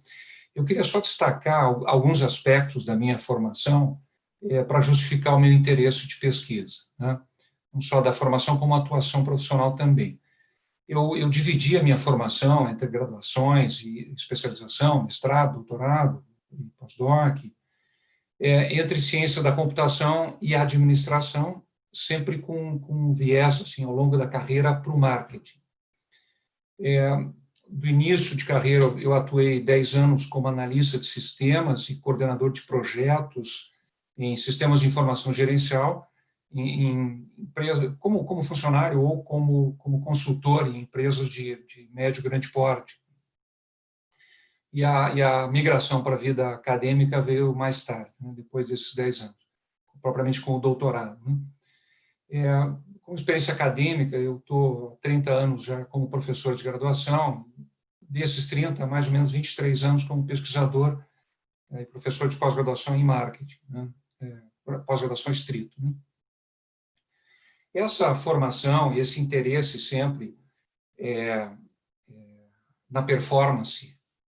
Eu queria só destacar alguns aspectos da minha formação para justificar o meu interesse de pesquisa, né? Não só da formação, como a atuação profissional também. Eu dividi a minha formação entre graduações e especialização, mestrado, doutorado, pós-doc, entre ciência da computação e administração, sempre com viés, assim, ao longo da carreira, para o marketing. Do início de carreira, eu atuei 10 anos como analista de sistemas e coordenador de projetos em sistemas de informação gerencial, em empresa, como funcionário ou como consultor em empresas de médio e grande porte. E a migração para a vida acadêmica veio mais tarde, né, depois desses 10 anos, propriamente com o doutorado, né. Com experiência acadêmica, eu estou há 30 anos já como professor de graduação, desses 30, mais ou menos 23 anos como pesquisador e professor de pós-graduação em marketing, né, pós-graduação estrito, né. Essa formação e esse interesse sempre na performance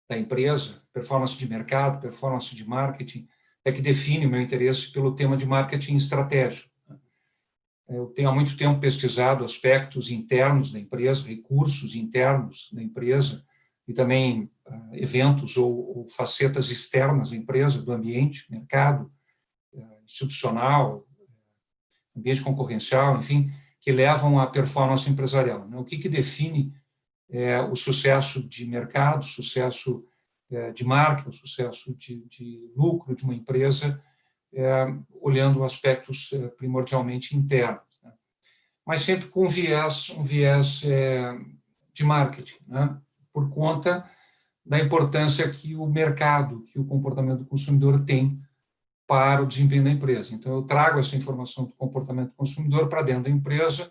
da empresa, performance de mercado, performance de marketing, é que define o meu interesse pelo tema de marketing estratégico. Eu tenho há muito tempo pesquisado aspectos internos da empresa, recursos internos da empresa, e também eventos ou facetas externas da empresa, do ambiente, mercado, institucional, ambiente concorrencial, enfim, que levam à performance empresarial. O que define o sucesso de mercado, o sucesso de marca, o sucesso de lucro de uma empresa, olhando aspectos primordialmente internos, né? Mas sempre com um viés de marketing, né? Por conta da importância que o mercado, que o comportamento do consumidor tem para o desempenho da empresa. Então, eu trago essa informação do comportamento do consumidor para dentro da empresa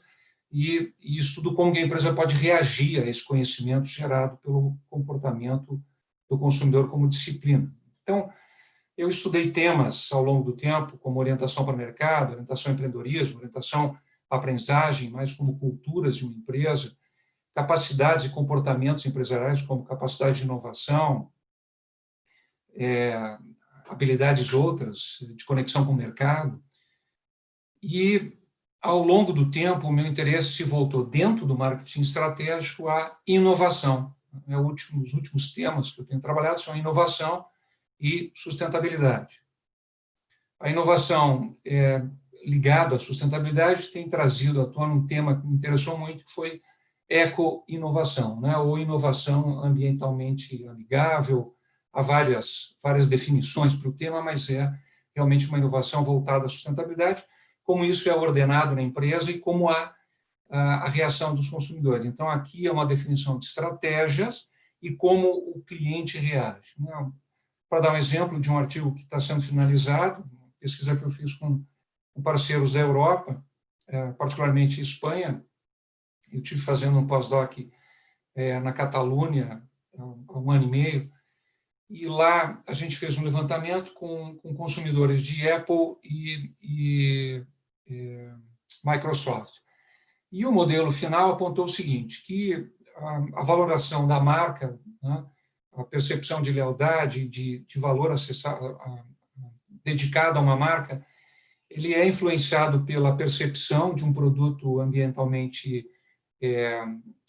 e estudo como que a empresa pode reagir a esse conhecimento gerado pelo comportamento do consumidor como disciplina. Então, eu estudei temas ao longo do tempo, como orientação para o mercado, orientação ao empreendedorismo, orientação à aprendizagem, mais como culturas de uma empresa, capacidades e comportamentos empresariais, como capacidade de inovação, habilidades outras de conexão com o mercado. E ao longo do tempo, o meu interesse se voltou dentro do marketing estratégico à inovação. Os últimos temas que eu tenho trabalhado são inovação e sustentabilidade. A inovação ligada à sustentabilidade tem trazido à tona um tema que me interessou muito, que foi eco-inovação, né? Ou inovação ambientalmente amigável. Há várias definições para o tema, mas é realmente uma inovação voltada à sustentabilidade, como isso é ordenado na empresa e como há a reação dos consumidores. Então, aqui é uma definição de estratégias e como o cliente reage. Para dar um exemplo de um artigo que está sendo finalizado, uma pesquisa que eu fiz com parceiros da Europa, particularmente Espanha, eu estive fazendo um pós-doc na Catalunha há 1 ano e meio, e lá a gente fez um levantamento com consumidores de Apple e Microsoft. E o modelo final apontou o seguinte, que a valoração da marca, né, a percepção de lealdade, de valor dedicado a uma marca, ele é influenciado pela percepção de um produto ambientalmente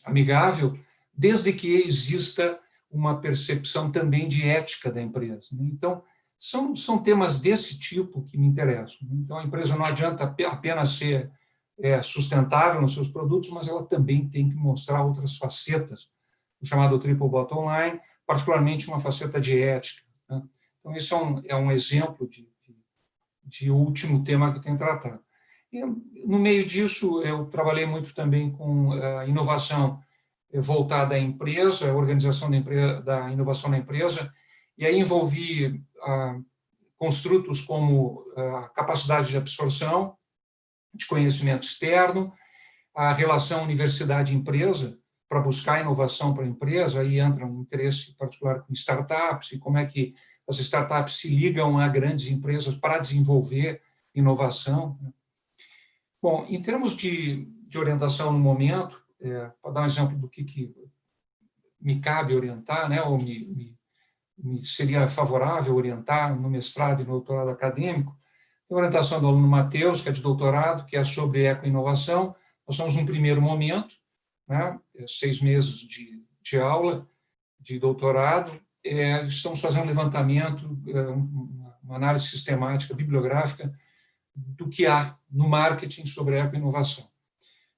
amigável, desde que exista uma percepção também de ética da empresa. Então, são temas desse tipo que me interessam. Então, a empresa não adianta apenas ser sustentável nos seus produtos, mas ela também tem que mostrar outras facetas, o chamado triple bottom line, particularmente uma faceta de ética. Né? Então, esse é um exemplo de último tema que eu tenho tratado. E, no meio disso, eu trabalhei muito também com inovação voltada à empresa, a organização da inovação na empresa, e aí envolvi construtos como a capacidade de absorção, de conhecimento externo, a relação universidade-empresa, para buscar inovação para a empresa, aí entra um interesse particular com startups, e como é que as startups se ligam a grandes empresas para desenvolver inovação. Bom, em termos de orientação no momento, para dar um exemplo do que me cabe orientar, né, ou me seria favorável orientar no mestrado e no doutorado acadêmico, tem a orientação do aluno Matheus, que é de doutorado, que é sobre ecoinovação. Nós somos num primeiro momento, né, 6 meses de aula, de doutorado, estamos fazendo um levantamento, uma análise sistemática, bibliográfica, do que há no marketing sobre ecoinovação.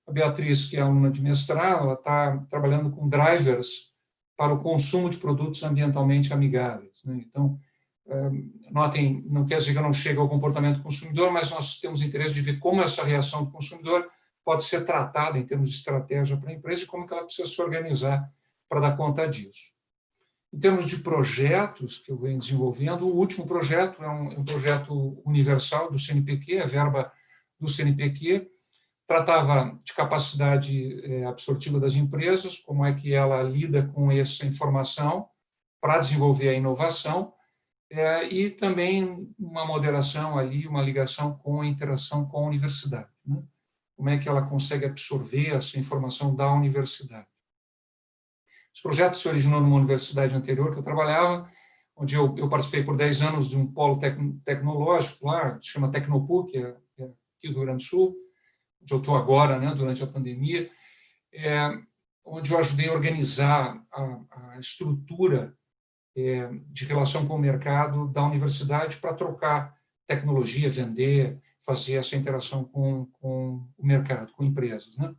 A Beatriz, que é aluna de mestrado, ela está trabalhando com drivers para o consumo de produtos ambientalmente amigáveis. Né? Então, notem, não quer dizer que não chega ao comportamento do consumidor, mas nós temos interesse de ver como essa reação do consumidor pode ser tratada em termos de estratégia para a empresa e como que ela precisa se organizar para dar conta disso. Em termos de projetos que eu venho desenvolvendo, o último projeto é um projeto universal do CNPq, a verba do CNPq, tratava de capacidade absortiva das empresas, como é que ela lida com essa informação para desenvolver a inovação, e também uma moderação ali, uma ligação com a interação com a universidade. Né? Como é que ela consegue absorver essa informação da universidade. Esse projeto se originou numa universidade anterior que eu trabalhava, onde eu participei por 10 anos de um polo tecnológico lá, que se chama Tecnopuc, que é aqui do Rio Grande do Sul, onde eu estou agora, né, durante a pandemia, onde eu ajudei a organizar a estrutura de relação com o mercado da universidade para trocar tecnologia, vender, fazer essa interação com o mercado, com empresas. Né?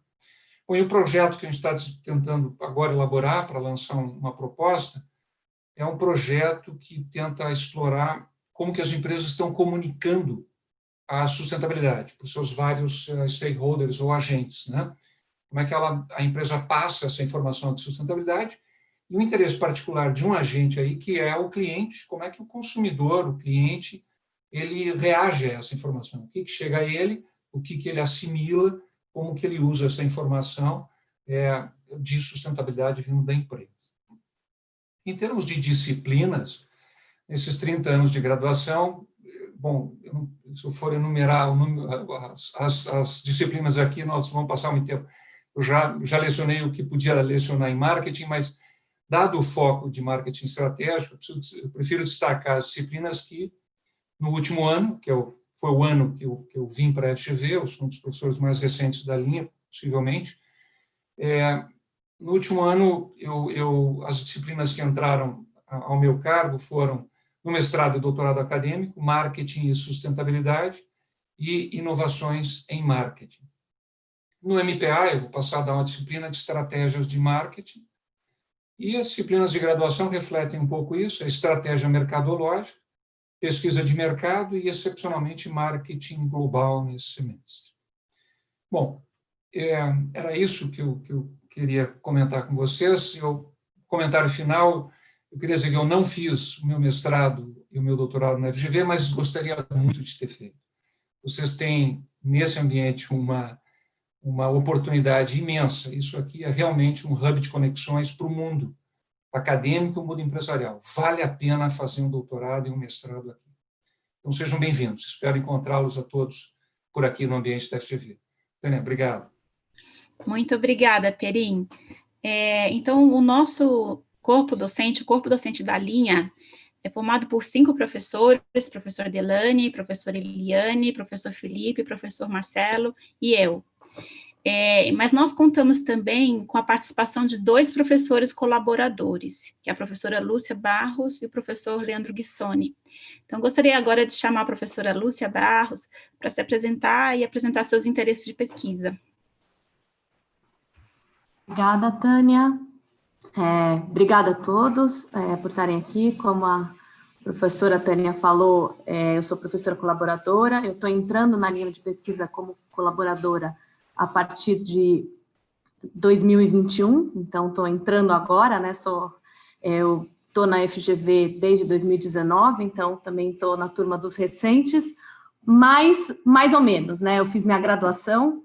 Bom, e o projeto que a gente está tentando agora elaborar para lançar uma proposta é um projeto que tenta explorar como que as empresas estão comunicando a sustentabilidade para os seus vários stakeholders ou agentes, né? Como é que a empresa passa essa informação de sustentabilidade e o interesse particular de um agente aí, que é o cliente, como é que o consumidor, o cliente, ele reage a essa informação, o que chega a ele, o que ele assimila, como que ele usa essa informação de sustentabilidade vindo da empresa. Em termos de disciplinas, nesses 30 anos de graduação, bom, se eu for enumerar as disciplinas aqui, nós vamos passar muito tempo. Eu já lecionei o que podia lecionar em marketing, mas, dado o foco de marketing estratégico, eu prefiro destacar as disciplinas que, no último ano, que eu foi o ano que eu vim para a FGV, eu sou um dos professores mais recentes da linha, possivelmente. No último ano, as disciplinas que entraram ao meu cargo foram, no mestrado e doutorado acadêmico, marketing e sustentabilidade e inovações em marketing. No MPA, eu vou passar a dar uma disciplina de estratégias de marketing, e as disciplinas de graduação refletem um pouco isso, a estratégia mercadológica, pesquisa de mercado e, excepcionalmente, marketing global nesse semestre. Bom, era isso que eu queria comentar com vocês. Comentário final, eu queria dizer que eu não fiz o meu mestrado e o meu doutorado na FGV, mas gostaria muito de ter feito. Vocês têm, nesse ambiente, uma oportunidade imensa. Isso aqui é realmente um hub de conexões para o mundo acadêmico e o mundo empresarial. Vale a pena fazer um doutorado e um mestrado aqui. Então, sejam bem-vindos. Espero encontrá-los a todos por aqui no ambiente da FGV. Tânia, obrigado. Muito obrigada, Perim. Então, o nosso corpo docente, o corpo docente da linha, é formado por 5 professores, professor Delane, professor Eliane, professor Felipe, professor Marcelo e eu. Mas nós contamos também com a participação de 2 professores colaboradores, que é a professora Lúcia Barros e o professor Leandro Guissoni. Então, gostaria agora de chamar a professora Lúcia Barros para se apresentar e apresentar seus interesses de pesquisa. Obrigada, Tânia. Obrigada a todos por estarem aqui. Como a professora Tânia falou, eu sou professora colaboradora, eu estou entrando na linha de pesquisa como colaboradora a partir de 2021, então estou entrando agora, né? Eu estou na FGV desde 2019, então também estou na turma dos recentes, mas mais ou menos, né? Eu fiz minha graduação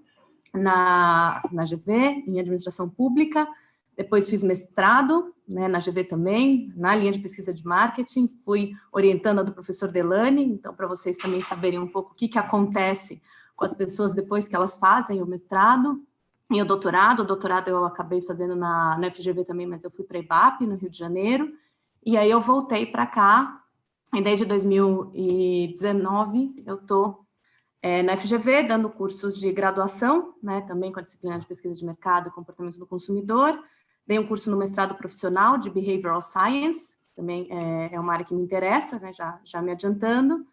na GV, em administração pública, depois fiz mestrado, né, na GV também, na linha de pesquisa de marketing, fui orientanda do professor Delane, então para vocês também saberem um pouco o que acontece com as pessoas depois que elas fazem o mestrado e o doutorado eu acabei fazendo na FGV também, mas eu fui para a IBAP, no Rio de Janeiro, e aí eu voltei para cá, e desde 2019 eu estou na FGV, dando cursos de graduação, né, também com a disciplina de pesquisa de mercado e comportamento do consumidor. Dei um curso no mestrado profissional de Behavioral Science, também é uma área que me interessa, né, já me adiantando.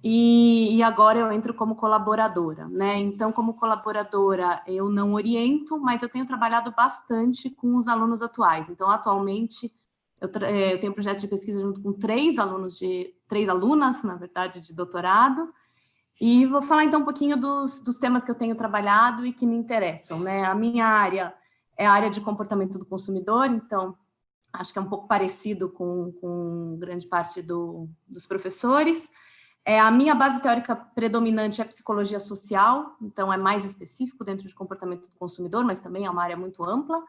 E agora eu entro como colaboradora, né? Então, como colaboradora, eu não oriento, mas eu tenho trabalhado bastante com os alunos atuais. Então, atualmente, eu tenho um projeto de pesquisa junto com 3 alunas, na verdade, de doutorado. E vou falar, então, um pouquinho dos temas que eu tenho trabalhado e que me interessam, né? A minha área é a área de comportamento do consumidor, então, acho que é um pouco parecido com grande parte dos professores. A minha base teórica predominante é psicologia social, então é mais específico dentro de comportamento do consumidor, mas também é uma área muito ampla.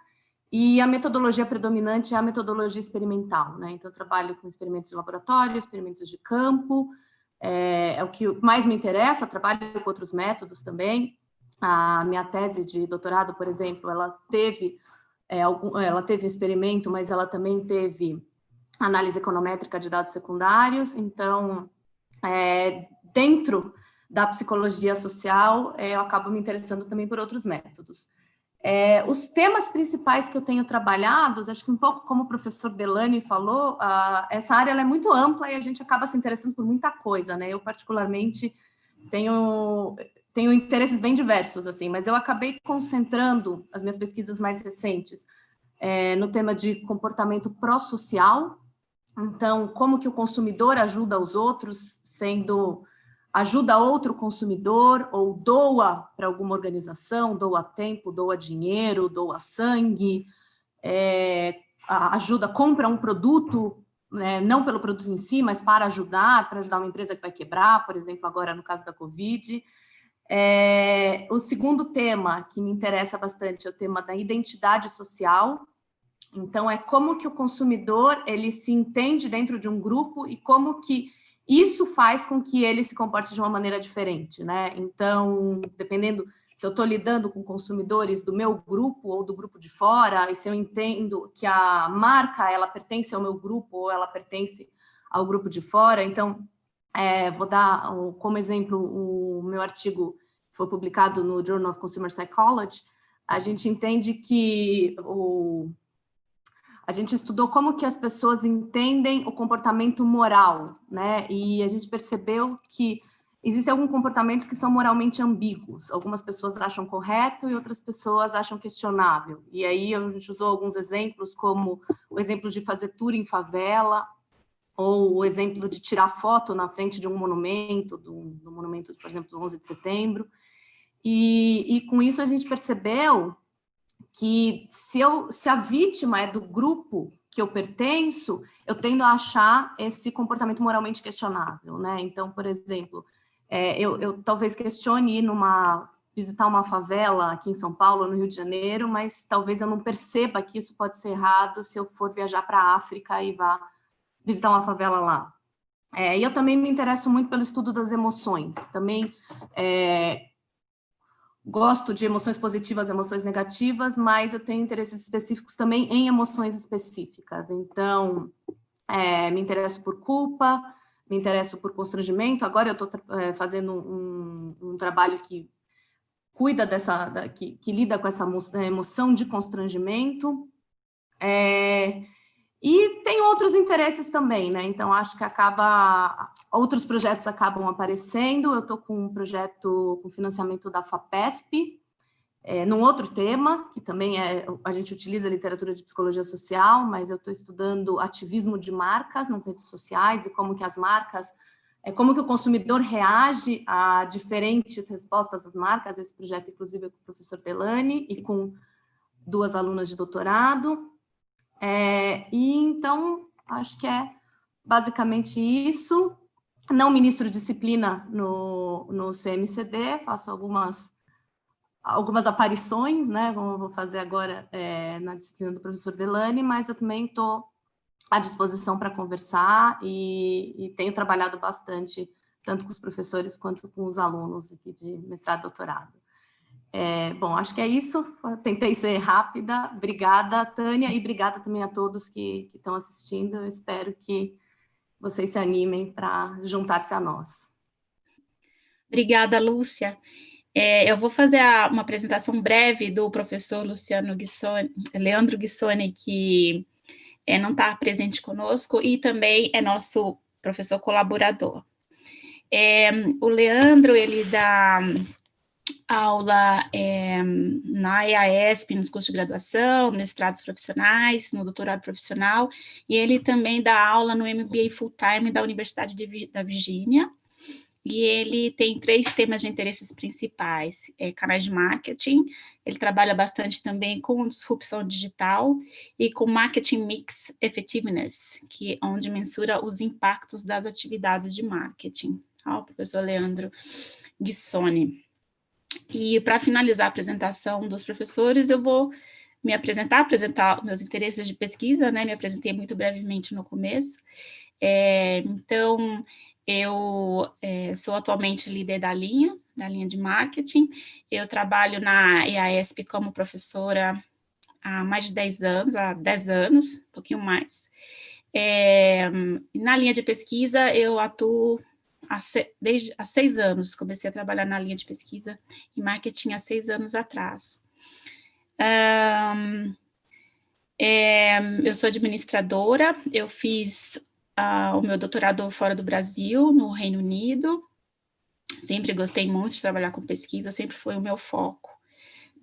E a metodologia predominante é a metodologia experimental, né? Então, eu trabalho com experimentos de laboratório, experimentos de campo, é o que mais me interessa, trabalho com outros métodos também. A minha tese de doutorado, por exemplo, ela teve experimento, mas ela também teve análise econométrica de dados secundários, então, dentro da psicologia social, eu acabo me interessando também por outros métodos. Os temas principais que eu tenho trabalhado, acho que um pouco como o professor Delane falou, essa área ela é muito ampla e a gente acaba se interessando por muita coisa, né? Eu, particularmente, tenho interesses bem diversos, assim, mas eu acabei concentrando as minhas pesquisas mais recentes no tema de comportamento pró-social. Então, como que o consumidor ajuda os outros, ajuda outro consumidor, ou doa para alguma organização, doa tempo, doa dinheiro, doa sangue, compra um produto, né, não pelo produto em si, mas para ajudar uma empresa que vai quebrar, por exemplo, agora no caso da Covid. O segundo tema que me interessa bastante é o tema da identidade social. Então, como que o consumidor ele se entende dentro de um grupo e como que isso faz com que ele se comporte de uma maneira diferente, né? Então, dependendo se eu estou lidando com consumidores do meu grupo ou do grupo de fora, e se eu entendo que a marca ela pertence ao meu grupo ou ela pertence ao grupo de fora, então Vou dar como exemplo o meu artigo que foi publicado no Journal of Consumer Psychology. A gente entende que a gente estudou como que as pessoas entendem o comportamento moral, né? E a gente percebeu que existem alguns comportamentos que são moralmente ambíguos. Algumas pessoas acham correto e outras pessoas acham questionável. E aí a gente usou alguns exemplos, como o exemplo de fazer tour em favela, ou o exemplo de tirar foto na frente de um monumento, do monumento, por exemplo, do 11 de setembro. E com isso a gente percebeu que se a vítima é do grupo que eu pertenço, eu tendo a achar esse comportamento moralmente questionável, né? Então, por exemplo, eu talvez questione visitar uma favela aqui em São Paulo, no Rio de Janeiro, mas talvez eu não perceba que isso pode ser errado se eu for viajar para a África e vá visitar uma favela lá. E eu também me interesso muito pelo estudo das emoções. Também gosto de emoções positivas, emoções negativas, mas eu tenho interesses específicos também em emoções específicas. Então, me interesso por culpa, me interesso por constrangimento. Agora eu estou fazendo um trabalho que cuida que lida com essa emoção de constrangimento. E tem outros interesses também, né? Então, acho que outros projetos acabam aparecendo. Eu estou com um projeto com financiamento da FAPESP, num outro tema, que também a gente utiliza literatura de psicologia social, mas eu estou estudando ativismo de marcas nas redes sociais e como que as marcas, como que o consumidor reage a diferentes respostas das marcas. Esse projeto, inclusive, é com o professor Delany e com 2 alunas de doutorado. E então, acho que é basicamente isso. Não ministro disciplina no CMCD, faço algumas aparições, né, como eu vou fazer agora na disciplina do professor Delany, mas eu também estou à disposição para conversar e tenho trabalhado bastante, tanto com os professores quanto com os alunos aqui de mestrado e doutorado. Bom, acho que é isso. Tentei ser rápida. Obrigada, Tânia, e obrigada também a todos que estão assistindo. Eu espero que vocês se animem para juntar-se a nós. Obrigada, Lúcia. Eu vou fazer uma apresentação breve do professor Leandro Guissoni, que não está presente conosco e também é nosso professor colaborador. O Leandro, ele dá aula na EASP, nos cursos de graduação, mestrados profissionais, no doutorado profissional, e ele também dá aula no MBA Full-Time da Universidade da Virgínia, e ele tem 3 temas de interesses principais: canais de marketing, ele trabalha bastante também com disrupção digital e com marketing mix effectiveness, onde mensura os impactos das atividades de marketing. O professor Leandro Guissoni. E para finalizar a apresentação dos professores, eu vou me apresentar meus interesses de pesquisa, né? Me apresentei muito brevemente no começo. Então, eu sou atualmente líder da linha de marketing. Eu trabalho na EASP como professora há mais de 10 anos, um pouquinho mais. Na linha de pesquisa, eu atuo há 6 anos, comecei a trabalhar na linha de pesquisa em marketing há 6 anos atrás. Eu sou administradora, eu fiz o meu doutorado fora do Brasil, no Reino Unido. Sempre gostei muito de trabalhar com pesquisa, sempre foi o meu foco,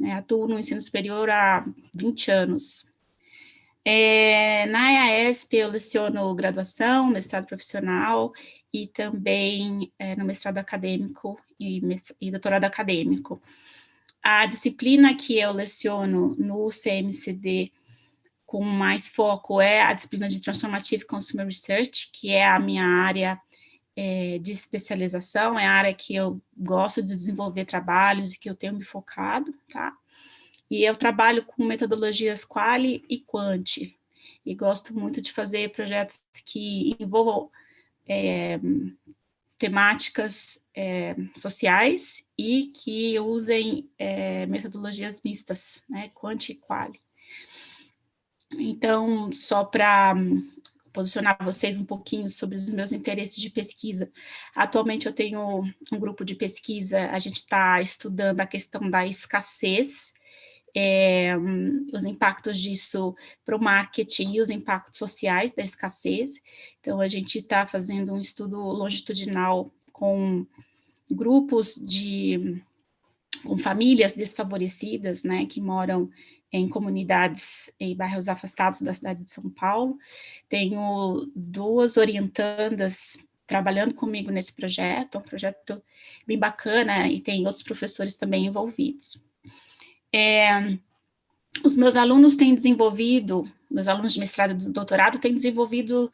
né? Atuo no ensino superior há 20 anos. Na EASP eu leciono graduação, mestrado profissional e também no mestrado acadêmico e doutorado acadêmico. A disciplina que eu leciono no CMCD com mais foco é a disciplina de Transformative Consumer Research, que é a minha área de especialização, é a área que eu gosto de desenvolver trabalhos e que eu tenho me focado, tá? E eu trabalho com metodologias Quali e Quanti, e gosto muito de fazer projetos que envolvam temáticas sociais e que usem metodologias mistas, né, Quanti e Quali. Então, só para posicionar vocês um pouquinho sobre os meus interesses de pesquisa. Atualmente eu tenho um grupo de pesquisa, a gente está estudando a questão da escassez, os impactos disso para o marketing e os impactos sociais da escassez. Então, a gente está fazendo um estudo longitudinal com grupos com famílias desfavorecidas, né, que moram em comunidades e bairros afastados da cidade de São Paulo. Tenho 2 orientandas trabalhando comigo nesse projeto, é um projeto bem bacana, e tem outros professores também envolvidos. Os meus alunos têm desenvolvido, meus alunos de mestrado e do doutorado têm desenvolvido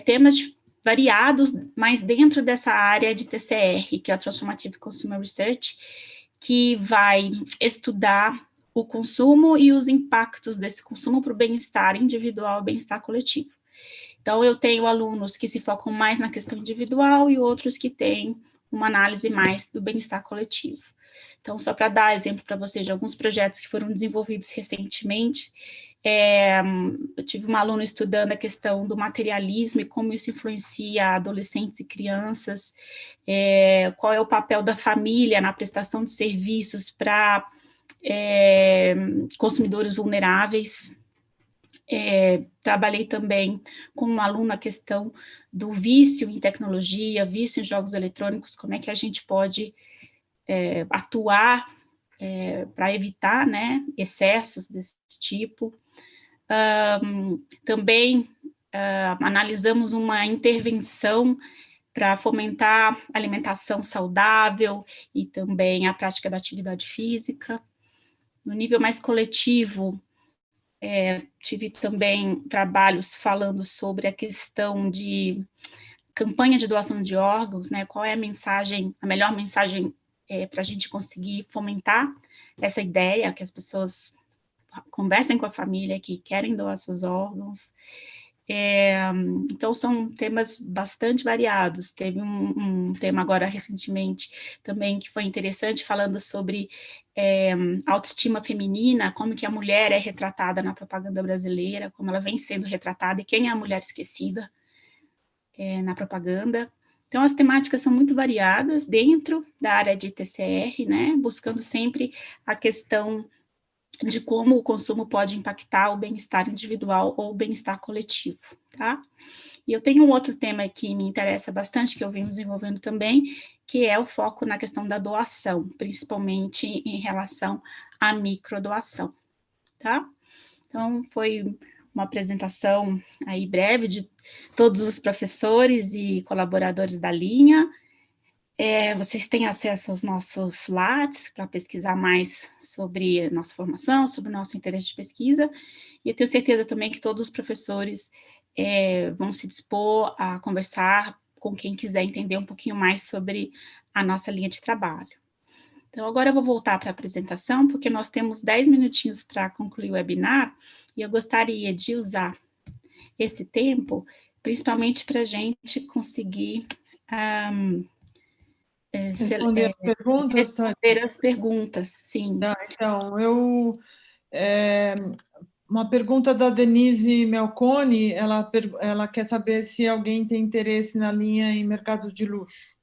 temas variados, mas dentro dessa área de TCR, que é a Transformative Consumer Research, que vai estudar o consumo e os impactos desse consumo para o bem-estar individual e bem-estar coletivo. Então, eu tenho alunos que se focam mais na questão individual e outros que têm uma análise mais do bem-estar coletivo. Então, só para dar exemplo para vocês de alguns projetos que foram desenvolvidos recentemente, eu tive uma aluna estudando a questão do materialismo e como isso influencia adolescentes e crianças, qual é o papel da família na prestação de serviços para consumidores vulneráveis. Trabalhei também com uma aluna a questão do vício em tecnologia, vício em jogos eletrônicos, como é que a gente pode atuar para evitar, né, excessos desse tipo. Também analisamos uma intervenção para fomentar alimentação saudável e também a prática da atividade física. No nível mais coletivo, tive também trabalhos falando sobre a questão de campanha de doação de órgãos, né? Qual é a melhor mensagem para a gente conseguir fomentar essa ideia, que as pessoas conversem com a família que querem doar seus órgãos. Então, são temas bastante variados. Teve um tema agora recentemente também que foi interessante, falando sobre autoestima feminina, como que a mulher é retratada na propaganda brasileira, como ela vem sendo retratada e quem é a mulher esquecida na propaganda. Então, as temáticas são muito variadas dentro da área de TCR, né, buscando sempre a questão de como o consumo pode impactar o bem-estar individual ou o bem-estar coletivo, tá? E eu tenho um outro tema que me interessa bastante, que eu venho desenvolvendo também, que é o foco na questão da doação, principalmente em relação à microdoação, tá? Então, foi uma apresentação aí breve de todos os professores e colaboradores da linha. Vocês têm acesso aos nossos Lattes para pesquisar mais sobre a nossa formação, sobre o nosso interesse de pesquisa, e eu tenho certeza também que todos os professores vão se dispor a conversar com quem quiser entender um pouquinho mais sobre a nossa linha de trabalho. Então, agora eu vou voltar para a apresentação, porque nós temos 10 minutinhos para concluir o webinar, e eu gostaria de usar esse tempo, principalmente para a gente conseguir responder as perguntas, responder as perguntas, sim. Então, uma pergunta da Denise Melconi, ela quer saber se alguém tem interesse na linha em mercado de luxo.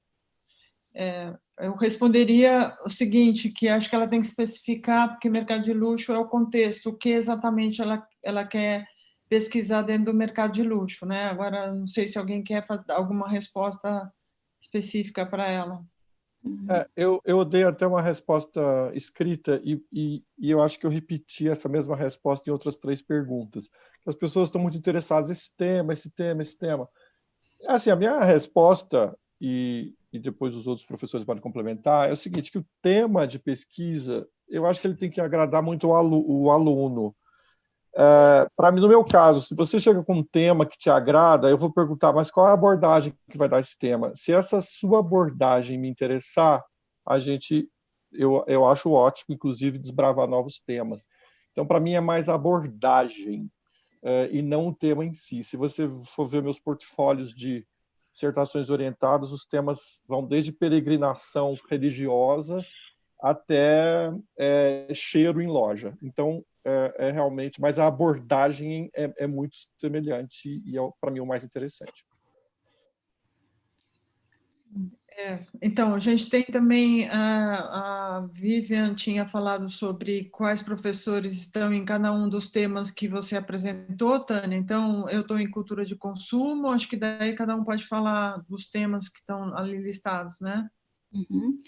Eu responderia o seguinte, que acho que ela tem que especificar, porque mercado de luxo é o contexto, o que exatamente ela quer pesquisar dentro do mercado de luxo, né? Agora, não sei se alguém quer dar alguma resposta específica para ela. Eu dei até uma resposta escrita e eu acho que eu repeti essa mesma resposta em outras 3 perguntas. As pessoas estão muito interessadas nesse tema, esse tema. Assim, a minha resposta, e depois os outros professores podem complementar, é o seguinte, que o tema de pesquisa, eu acho que ele tem que agradar muito o aluno. Para mim, no meu caso, se você chega com um tema que te agrada, eu vou perguntar, mas qual é a abordagem que vai dar esse tema? Se essa sua abordagem me interessar, eu acho ótimo, inclusive, desbravar novos temas. Então, para mim, é mais a abordagem e não o tema em si. Se você for ver meus portfólios de dissertações orientadas, os temas vão desde peregrinação religiosa até cheiro em loja. Então, é realmente, mas a abordagem é muito semelhante e é, para mim, o mais interessante. Então, a gente tem também, a Vivian tinha falado sobre quais professores estão em cada um dos temas que você apresentou, Tânia. Então, eu estou em cultura de consumo, acho que daí cada um pode falar dos temas que estão ali listados, né? Uhum.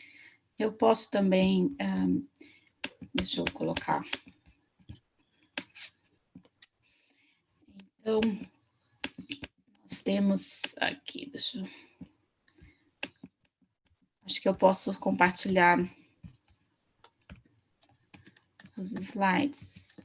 Eu posso também, deixa eu colocar. Então, nós temos aqui, acho que eu posso compartilhar os slides.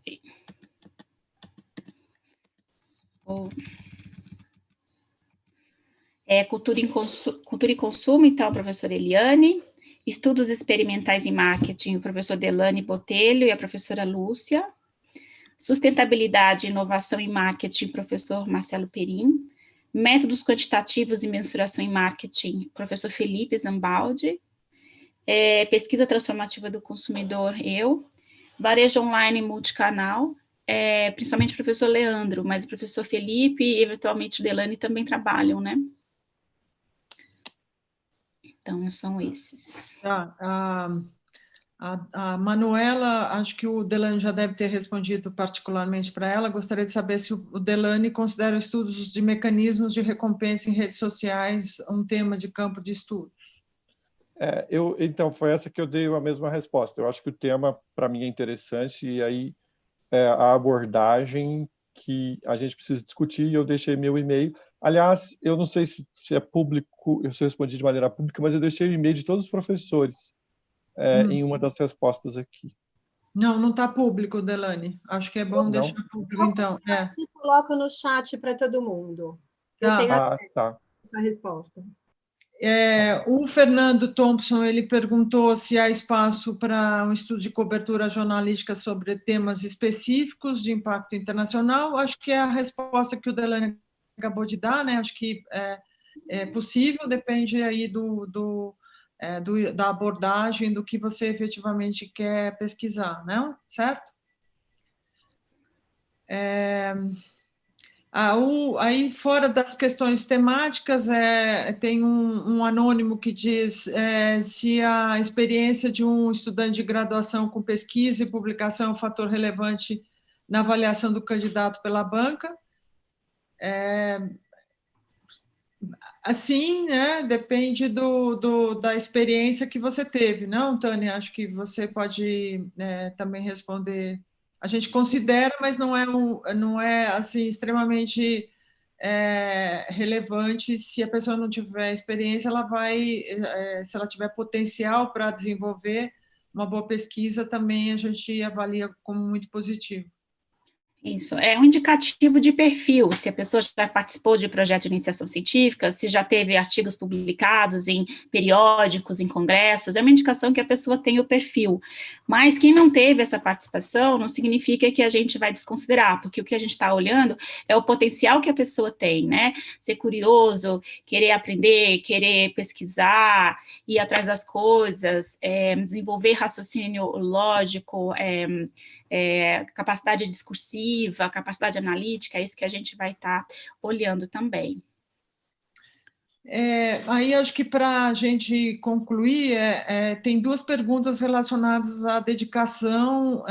Cultura e consumo, então, a professora Eliane. Estudos experimentais em marketing, o professor Delane Botelho e a professora Lúcia. Sustentabilidade e inovação em marketing, professor Marcelo Perim. Métodos quantitativos e mensuração em marketing, professor Felipe Zambaldi. Pesquisa transformativa do consumidor, eu. Varejo online multicanal, principalmente o professor Leandro, mas o professor Felipe e, eventualmente, o Delane também trabalham, né? Então, são esses. A Manuela, acho que o Delane já deve ter respondido particularmente para ela. Gostaria de saber se o Delane considera estudos de mecanismos de recompensa em redes sociais um tema de campo de estudos. Então, foi essa que eu dei a mesma resposta. Eu acho que o tema, para mim, é interessante, e aí a abordagem que a gente precisa discutir, e eu deixei meu e-mail. Aliás, eu não sei se é público, se eu respondi de maneira pública, mas eu deixei o e-mail de todos os professores em uma das respostas aqui. Não está público, Delane. Acho que é bom deixar público, então. Coloca no chat para todo mundo. Eu tenho essa resposta. O Fernando Thompson, ele perguntou se há espaço para um estudo de cobertura jornalística sobre temas específicos de impacto internacional. Acho que é a resposta que o Delane acabou de dar, né? Acho que é possível, depende aí da abordagem, do que você efetivamente quer pesquisar, né? Certo? Aí, fora das questões temáticas, tem um anônimo que diz se a experiência de um estudante de graduação com pesquisa e publicação é um fator relevante na avaliação do candidato pela banca. Assim, né, depende da experiência que você teve, não, Tânia? Acho que você pode também responder. A gente considera, mas não é assim, extremamente relevante. Se a pessoa não tiver experiência, ela vai, se ela tiver potencial para desenvolver uma boa pesquisa, também a gente avalia como muito positivo. Isso, é um indicativo de perfil, se a pessoa já participou de projeto de iniciação científica, se já teve artigos publicados em periódicos, em congressos, é uma indicação que a pessoa tem o perfil. Mas quem não teve essa participação não significa que a gente vai desconsiderar, porque o que a gente está olhando é o potencial que a pessoa tem, né? Ser curioso, querer aprender, querer pesquisar, ir atrás das coisas, desenvolver raciocínio lógico, capacidade discursiva, capacidade analítica, é isso que a gente vai estar olhando também. Aí, acho que para a gente concluir, tem duas perguntas relacionadas à dedicação,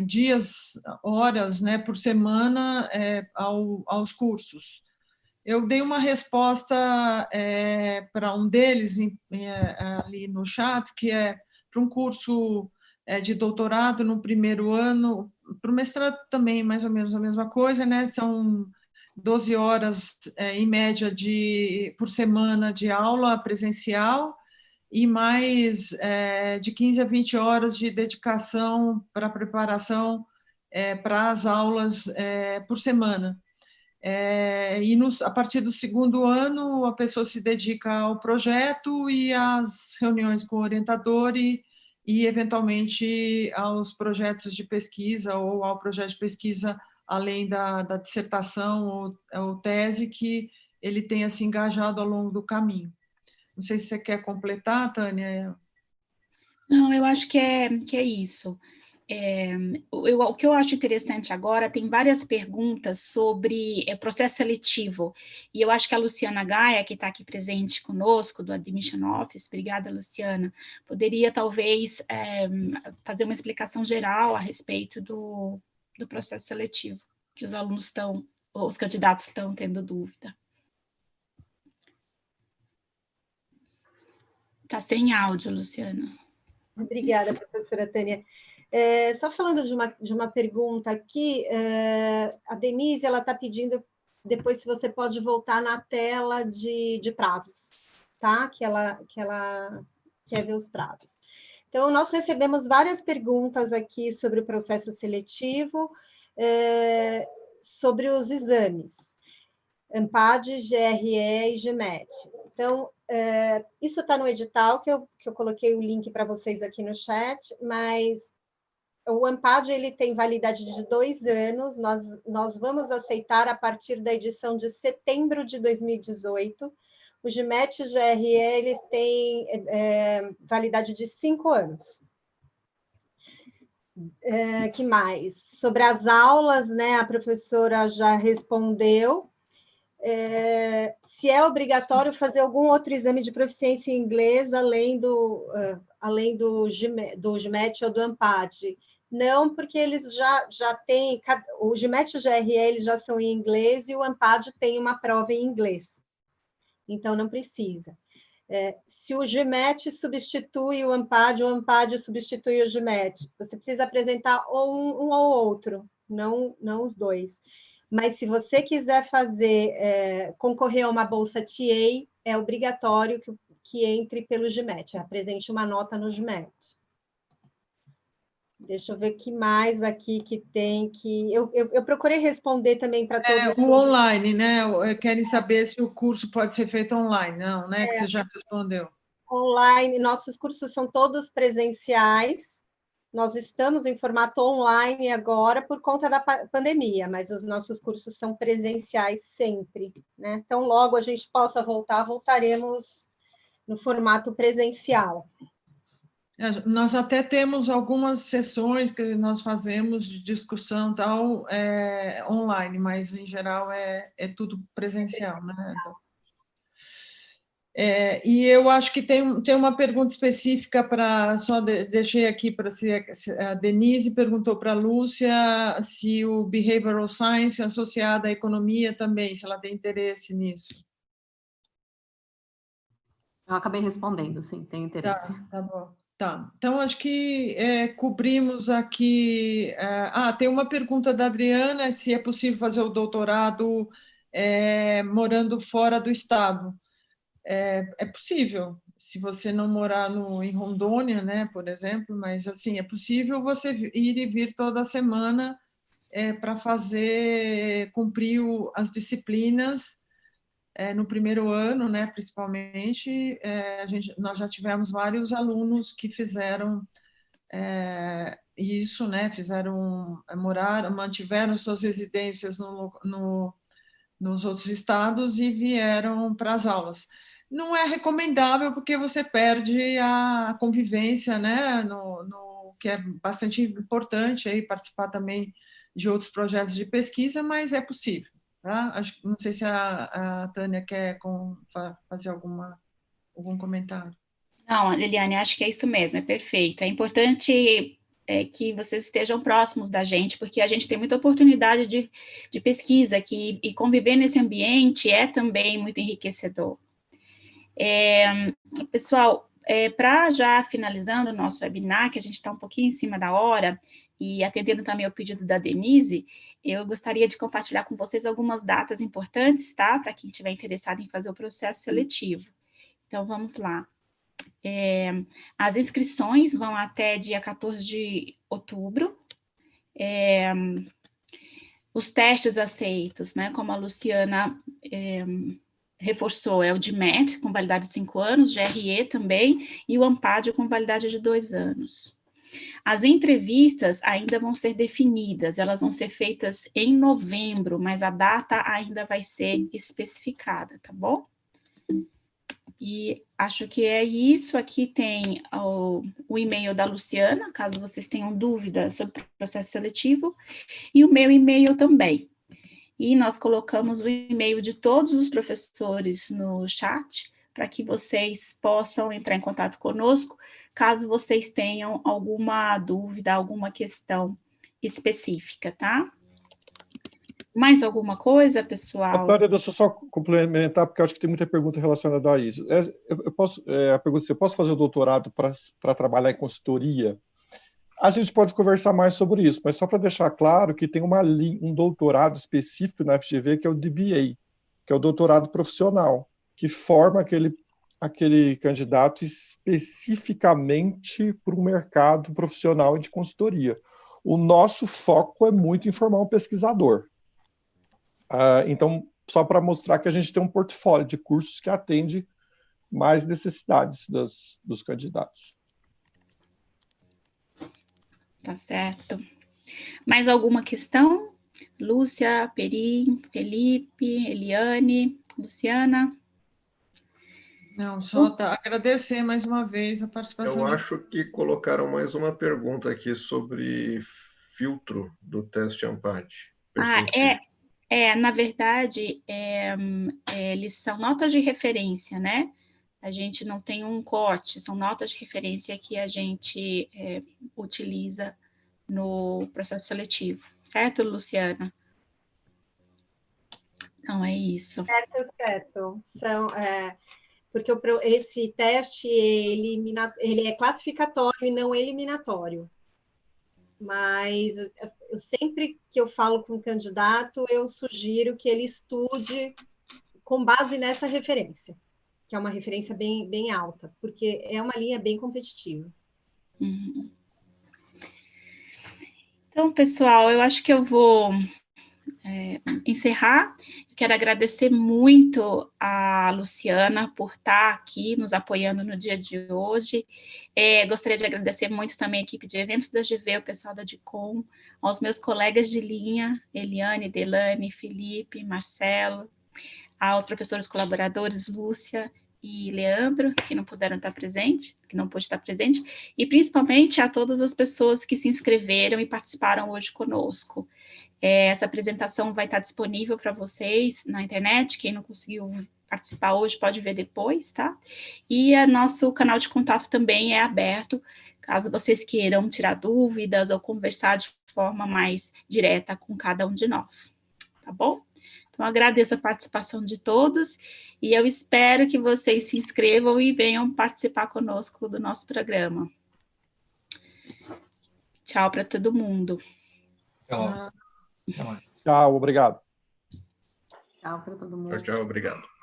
dias, horas, né, por semana aos cursos. Eu dei uma resposta para um deles ali no chat, que é para um curso de doutorado no primeiro ano, para o mestrado também, mais ou menos a mesma coisa, né? São 12 horas, em média, por semana de aula presencial e mais de 15 a 20 horas de dedicação para preparação para as aulas por semana. E a partir do segundo ano, a pessoa se dedica ao projeto e às reuniões com o orientador e, eventualmente, aos projetos de pesquisa ou ao projeto de pesquisa além da dissertação ou tese que ele tenha se engajado ao longo do caminho. Não sei se você quer completar, Tânia. Não, eu acho que é isso. O que eu acho interessante agora, tem várias perguntas sobre processo seletivo, e eu acho que a Luciana Gaia, que está aqui presente conosco, do Admission Office, obrigada, Luciana, poderia talvez fazer uma explicação geral a respeito do processo seletivo, que os alunos os candidatos estão tendo dúvida. Está sem áudio, Luciana. Obrigada, professora Tânia. Só falando de uma pergunta aqui, a Denise está pedindo depois se você pode voltar na tela de prazos, tá? Que ela quer ver os prazos. Então, nós recebemos várias perguntas aqui sobre o processo seletivo, sobre os exames, ANPAD, GRE e GMAT. Então, isso está no edital, que eu coloquei o link para vocês aqui no chat, mas o ANPAD ele tem validade de 2 anos, nós vamos aceitar a partir da edição de setembro de 2018. O GMAT e o GRE, eles têm validade de 5 anos. Que mais? Sobre as aulas, né, a professora já respondeu. Se é obrigatório fazer algum outro exame de proficiência em inglês, além do GMAT ou do ANPAD. Não, porque eles já têm, o GMAT e o GRE eles já são em inglês e o ANPAD tem uma prova em inglês. Então, não precisa. Se o GMAT substitui o ANPAD substitui o GMAT, você precisa apresentar ou um ou outro, não os dois. Mas se você quiser concorrer a uma bolsa TA, é obrigatório que entre pelo GMAT, apresente uma nota no GMAT. Deixa eu ver o que mais aqui que tem que... Eu procurei responder também para todos. O online, né? Querem saber se o curso pode ser feito online, não, né? Que você já respondeu. Online, nossos cursos são todos presenciais. Nós estamos em formato online agora por conta da pandemia, mas os nossos cursos são presenciais sempre, né? Então, logo a gente possa voltaremos no formato presencial. Nós até temos algumas sessões que nós fazemos de discussão tal, online, mas em geral é tudo presencial, né? E eu acho que tem uma pergunta específica para, só deixei aqui para a Denise perguntou para a Lúcia se o Behavioral Science é associado à economia também, se ela tem interesse nisso. Eu acabei respondendo, sim, tenho interesse. Tá bom. Tá, então acho que cobrimos aqui... tem uma pergunta da Adriana, se é possível fazer o doutorado morando fora do estado. É possível, se você não morar em Rondônia, né, por exemplo, mas assim, é possível você ir e vir toda semana para cumprir as disciplinas no primeiro ano, né, principalmente. Nós já tivemos vários alunos que fizeram isso, né, mantiveram suas residências nos outros estados e vieram para as aulas. Não é recomendável porque você perde a convivência, né, que é bastante importante, aí, participar também de outros projetos de pesquisa, mas é possível. Tá? Não sei se a Tânia quer fazer algum comentário. Não, Liliane, acho que é isso mesmo, é perfeito. É importante que vocês estejam próximos da gente, porque a gente tem muita oportunidade de pesquisa aqui, e conviver nesse ambiente é também muito enriquecedor. Pessoal, para já finalizando o nosso webinar, que a gente está um pouquinho em cima da hora, e atendendo também ao pedido da Denise, eu gostaria de compartilhar com vocês algumas datas importantes, tá? Para quem estiver interessado em fazer o processo seletivo. Então, vamos lá. As inscrições vão até dia 14 de outubro. Os testes aceitos, né? Como a Luciana reforçou, é o GMAT, com validade de 5 anos, GRE também, e o ANPAD com validade de 2 anos. As entrevistas ainda vão ser definidas, elas vão ser feitas em novembro, mas a data ainda vai ser especificada, tá bom? E acho que é isso. Aqui tem o e-mail da Luciana, caso vocês tenham dúvida sobre o processo seletivo, e o meu e-mail também. E nós colocamos o e-mail de todos os professores no chat, para que vocês possam entrar em contato conosco, caso vocês tenham alguma dúvida, alguma questão específica, tá? Mais alguma coisa, pessoal? Natália, deixa eu só complementar, porque eu acho que tem muita pergunta relacionada a isso. A pergunta é: eu posso fazer o doutorado para trabalhar em consultoria? A gente pode conversar mais sobre isso, mas só para deixar claro que tem um doutorado específico na FGV, que é o DBA, que é o doutorado profissional, que forma aquele candidato especificamente para o mercado profissional de consultoria. O nosso foco é muito em formar um pesquisador. Então, só para mostrar que a gente tem um portfólio de cursos que atende mais necessidades dos candidatos. Tá certo. Mais alguma questão? Lúcia, Peri, Felipe, Eliane, Luciana? Não, só agradecer mais uma vez a participação. Eu acho que colocaram mais uma pergunta aqui sobre filtro do teste ANPAD. Na verdade, eles são notas de referência, né? A gente não tem um corte, são notas de referência que a gente utiliza no processo seletivo, certo, Luciana? Então, é isso. Certo. Porque esse teste, ele é classificatório e não eliminatório. Mas sempre que eu falo com o candidato, eu sugiro que ele estude com base nessa referência, que é uma referência bem, bem alta, porque é uma linha bem competitiva. Uhum. Então, pessoal, eu acho que eu vou encerrar. Eu quero agradecer muito a Luciana por estar aqui nos apoiando no dia de hoje. Gostaria de agradecer muito também a equipe de eventos da GV, o pessoal da DICOM, aos meus colegas de linha, Eliane, Delane, Felipe, Marcelo, aos professores colaboradores, Lúcia e Leandro, que não puderam estar presentes, que não pôde estar presente, e principalmente a todas as pessoas que se inscreveram e participaram hoje conosco. Essa apresentação vai estar disponível para vocês na internet. Quem não conseguiu participar hoje pode ver depois, tá? E o nosso canal de contato também é aberto, caso vocês queiram tirar dúvidas ou conversar de forma mais direta com cada um de nós, tá bom? Então, agradeço a participação de todos e eu espero que vocês se inscrevam e venham participar conosco do nosso programa. Tchau para todo mundo. Tchau. Tchau, obrigado. Tchau para todo mundo. Tchau, obrigado.